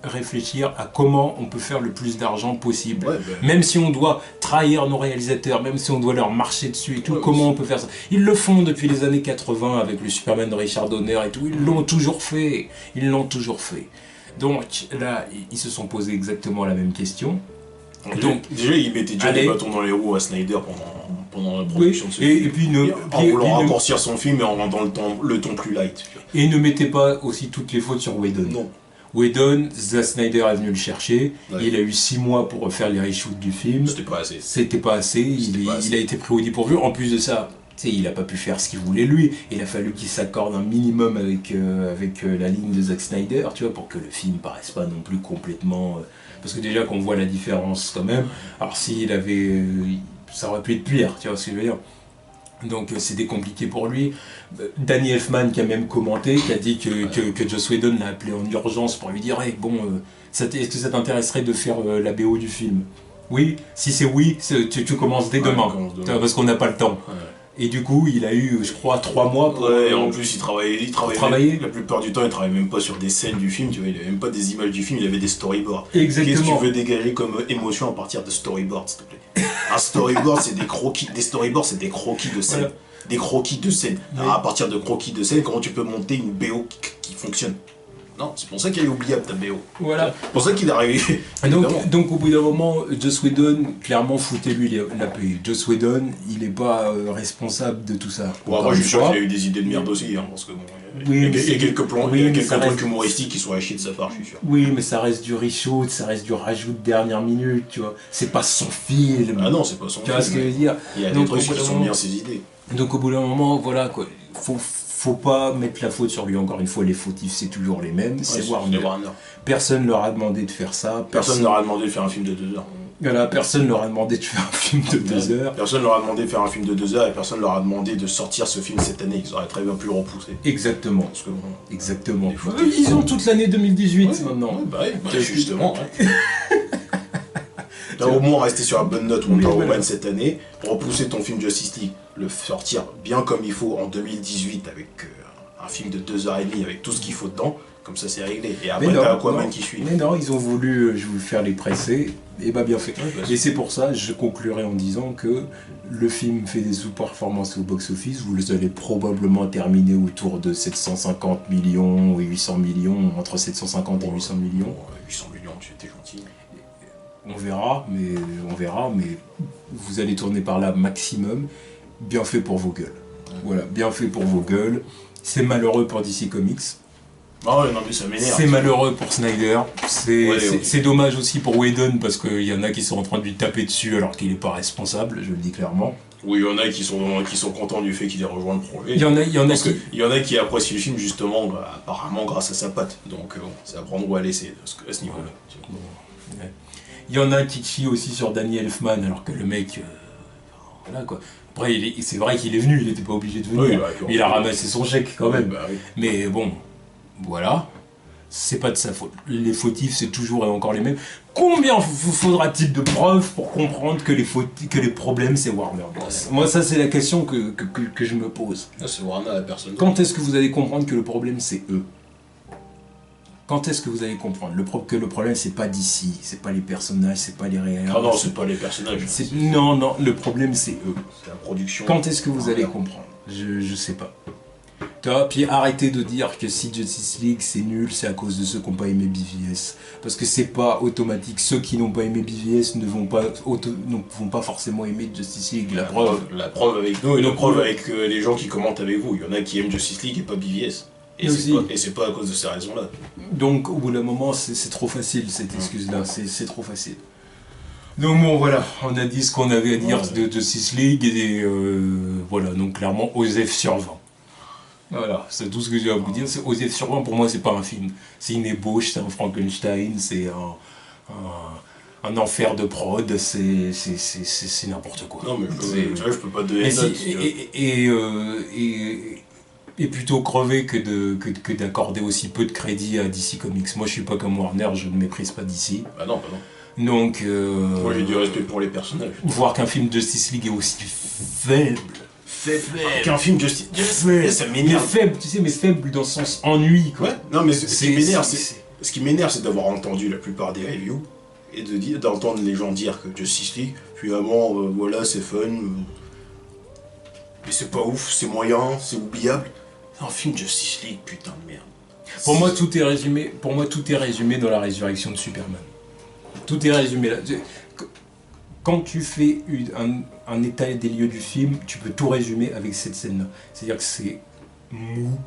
réfléchir à comment on peut faire le plus d'argent possible. Ouais, même si on doit trahir nos réalisateurs, même si on doit leur marcher dessus et tout, comment on peut faire ça? Ils le font depuis les années 80 avec le Superman de Richard Donner et tout, ils l'ont toujours fait. Donc là, ils se sont posés exactement la même question. Donc, déjà, il mettait déjà des bâtons dans les roues à Snyder pendant la production de ce film. Et puis en voulant raccourcir son film et en rendant le ton plus light. Et ne mettez pas aussi toutes les fautes sur Whedon. Non. Whedon, Zack Snyder est venu le chercher, il a eu 6 mois pour refaire les reshoots du film. C'était pas assez, il a été pris au dépourvu. En plus de ça, il n'a pas pu faire ce qu'il voulait lui. Il a fallu qu'il s'accorde un minimum avec la ligne de Zack Snyder, tu vois, pour que le film paraisse pas non plus complètement... parce que déjà qu'on voit la différence quand même, alors s'il avait... ça aurait pu être pire, tu vois ce que je veux dire. Donc c'était compliqué pour lui. Danny Elfman qui a même commenté, qui a dit que Joss Whedon l'a appelé en urgence pour lui dire hey, bon, est-ce que ça t'intéresserait de faire la BO du film? Oui, si c'est oui, tu commences dès demain, parce qu'on n'a pas le temps. Ouais. Et du coup, il a eu, je crois, 3 mois pour... Ouais, et en plus, il travaillait. La plupart du temps, il travaillait même pas sur des scènes du film, tu vois, il avait même pas des images du film, il avait des storyboards. Exactement. Qu'est-ce que tu veux dégager comme émotion à partir de storyboards, s'il te plaît? Un storyboard, c'est des croquis. Des storyboards, c'est des croquis de scène. Voilà. Des croquis de scène. Oui. Alors, à partir de croquis de scène, comment tu peux monter une BO qui fonctionne? Non, c'est pour ça qu'elle est oubliable ta BO. Voilà. C'est pour ça qu'il est arrivé. Donc au bout d'un moment, Joss Whedon, clairement, foutez-lui la paix. Joss Whedon, il n'est pas responsable de tout ça. Bon, moi je suis sûr qu'il a eu des idées de merde aussi, hein, parce que bon, il y a quelques plans, trucs humoristiques qui sont à chier de sa part, je suis sûr. Oui, mais ça reste du reshoot, ça reste du rajout de dernière minute, tu vois. C'est pas son film. Ah non, c'est pas son film. Tu vois ce que je veux dire? Il y a des trucs qui sont bien ses idées. Donc au bout d'un moment, voilà quoi. Faut pas mettre la faute sur lui, encore une fois, les fautifs c'est toujours les mêmes, c'est Warner. Personne leur a demandé de faire ça. Personne leur a demandé de faire un film de 2 heures. Voilà, personne leur a demandé de faire un film de 2 heures. Personne leur a demandé de faire un film de 2 heures et personne leur a demandé de sortir ce film cette année, ils auraient très bien pu le repousser. Exactement. Parce que bon, exactement. Ils ont toute l'année 2018 maintenant. Justement. Là, au moins rester sur la bonne note Wonder Woman cette année, repousser ton film Justice League, le sortir bien comme il faut en 2018 avec un film de 2h30 avec tout ce qu'il faut dedans, comme ça c'est réglé. Et après t'as Aquaman qui suit. Mais non, ils ont voulu faire les presser, et bah bien fait. Ouais, et c'est pour ça, je conclurai en disant que le film fait des sous-performances au box-office, vous allez probablement terminer autour de 750 millions et 800 millions, entre 750 et 800 millions. 800 millions, tu étais gentil. On verra, mais vous allez tourner par là maximum. Bien fait pour vos gueules. Voilà, bien fait pour vos gueules. C'est malheureux pour DC Comics. Oh ouais, non mais ça m'énerve. C'est malheureux pour Snyder. C'est dommage aussi pour Whedon parce qu'il y en a qui sont en train de lui taper dessus alors qu'il n'est pas responsable, je le dis clairement. Oui, il y en a qui sont contents du fait qu'il ait rejoint le projet. Il y en a qui apprécient le film justement, apparemment grâce à sa patte. Donc bon, c'est à prendre ou à laisser à ce niveau-là. Ouais. Il y en a qui chient aussi sur Danny Elfman alors que le mec... voilà quoi. Après, c'est vrai qu'il est venu, il n'était pas obligé de venir. Oui, il a ramassé son chèque quand même. Oui. Mais bon, voilà. C'est pas de sa faute. Les fautifs, c'est toujours et encore les mêmes. Combien vous faudra-t-il de preuves pour comprendre que les problèmes, c'est Warner Bros. Moi, ça, c'est la question que je me pose. C'est Warner, la personne. Quand est-ce que vous allez comprendre que le problème, c'est eux? Quand est-ce que vous allez comprendre que le problème, c'est pas d'ici, c'est pas les personnages, c'est pas les réels. Ah non, c'est pas les personnages. Non, le problème, c'est eux. C'est la production. Quand est-ce que vous allez comprendre? Je sais pas. Puis arrêtez de dire que si Justice League c'est nul, c'est à cause de ceux qui n'ont pas aimé BVS. Parce que c'est pas automatique. Ceux qui n'ont pas aimé BVS ne vont pas forcément aimer Justice League. La preuve. La preuve avec nous et la preuve avec les gens qui commentent avec vous. Il y en a qui aiment Justice League et pas BVS. Et c'est pas à cause de ces raisons-là. Donc au bout d'un moment, c'est trop facile cette excuse-là. C'est trop facile. Donc bon voilà, on a dit ce qu'on avait à dire de Justice League et voilà, donc clairement Osef sur 20. Voilà, c'est tout ce que j'ai à vous dire. C'est Osef sur 20, pour moi c'est pas un film. C'est une ébauche, c'est un Frankenstein, c'est un enfer de prod, c'est n'importe quoi. Non mais je peux pas te donner et plutôt crever que d'accorder aussi peu de crédit à DC Comics. Moi je suis pas comme Warner, je ne méprise pas DC. Bah non. Donc moi j'ai du respect pour les personnages. Voir qu'un film Justice League est aussi faible. Qu'un film Justice League, ça m'énerve. Mais faible, tu sais, mais faible dans le sens ennui quoi. Ouais, non mais ce qui m'énerve c'est d'avoir entendu la plupart des reviews et d'entendre les gens dire que Justice League, finalement, voilà, c'est fun, mais c'est pas ouf, c'est moyen, c'est oubliable. C'est un film Justice League, putain de merde. Pour moi, tout est résumé dans la résurrection de Superman. Tout est résumé là. Quand tu fais un état des lieux du film, tu peux tout résumer avec cette scène-là. C'est-à-dire que c'est mou,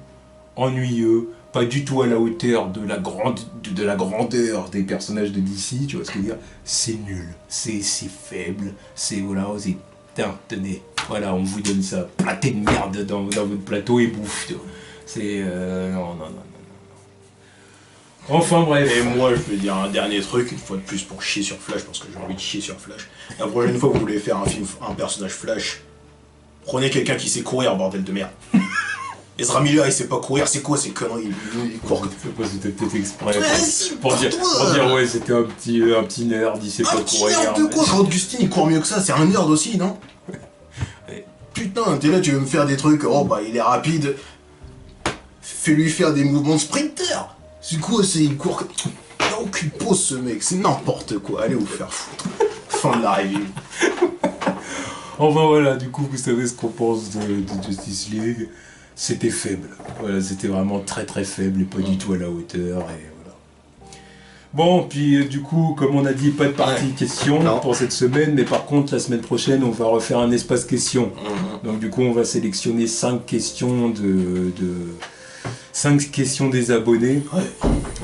ennuyeux, pas du tout à la hauteur de la grandeur des personnages de DC, tu vois ce que je veux dire. C'est nul, c'est faible, c'est voilà, tenez, voilà, on vous donne ça, pâté de merde dans votre plateau et bouffe, tu vois. C'est non. Enfin bref. Et moi je vais dire un dernier truc, une fois de plus pour chier sur Flash, parce que j'ai envie de chier sur Flash. La prochaine fois que vous voulez faire un personnage Flash, prenez quelqu'un qui sait courir, bordel de merde. Ezra Miller il sait pas courir, c'est quoi ces conneries? Il court comme... Je sais pas si c'était peut-être exprès pour dire ouais c'était un petit nerd, il sait pas courir. Un nerd de quoi? Augustine il court mieux que ça, c'est un nerd aussi, non? Putain, t'es là tu veux me faire des trucs, oh bah il est rapide, fais-lui faire des mouvements de sprinter. C'est quoi, il court... Il a aucune pause ce mec, c'est n'importe quoi, allez vous faire foutre. Fin de la review. Enfin voilà, du coup vous savez ce qu'on pense de Justice League. C'était faible, voilà, c'était vraiment très très faible et pas du tout à la hauteur et voilà. Bon, puis du coup, comme on a dit, pas de partie questions pour cette semaine, mais par contre la semaine prochaine on va refaire un espace questions. Donc du coup on va sélectionner 5 questions 5 questions des abonnés.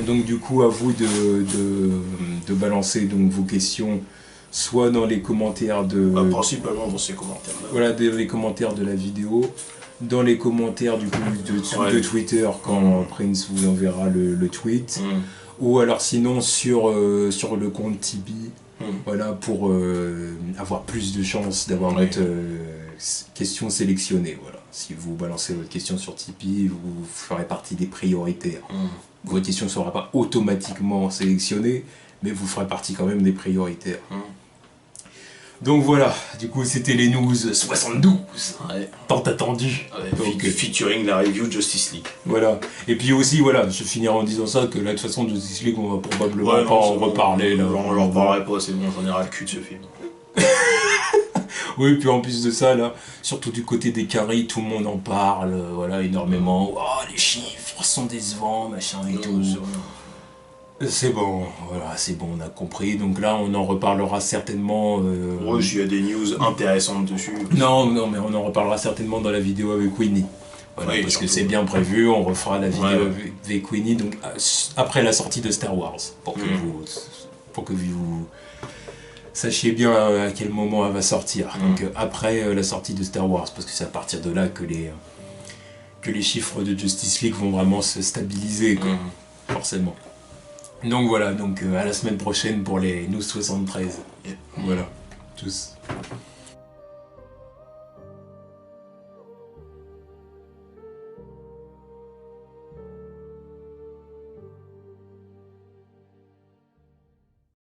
Donc du coup à vous de balancer donc vos questions soit dans les commentaires principalement dans ces commentaires là. Voilà, dans les commentaires de la vidéo, dans les commentaires du coup de Twitter quand Prince vous enverra le tweet, ou alors sinon sur le compte Tipeee, voilà, pour avoir plus de chances d'avoir votre question sélectionnée. Voilà. Si vous balancez votre question sur Tipeee, vous ferez partie des prioritaires. Votre question ne sera pas automatiquement sélectionnée, mais vous ferez partie quand même des prioritaires. Donc voilà, du coup c'était les news 72, tant attendu. Featuring la review Justice League. Voilà, et puis aussi voilà, je finirai en disant ça, que là de toute façon Justice League on va probablement pas en reparler. Là, on en reparlerait pas, c'est bon, j'en ai ras le cul de ce film. Oui, puis en plus de ça, là, surtout du côté des carrés, tout le monde en parle, voilà, énormément. Oh, les chiffres sont décevants, machin et tout. C'est bon, voilà, c'est bon, on a compris. Donc là, on en reparlera certainement. S'il y a des news intéressantes dessus. Non, mais on en reparlera certainement dans la vidéo avec Winnie. Voilà, parce que c'est bien prévu, on refera la vidéo avec Winnie, donc après la sortie de Star Wars, pour que vous sachiez bien à quel moment elle va sortir. Donc après la sortie de Star Wars, parce que c'est à partir de là que les chiffres de Justice League vont vraiment se stabiliser, quoi, forcément. Donc voilà, donc à la semaine prochaine pour les News 73. Voilà, tous.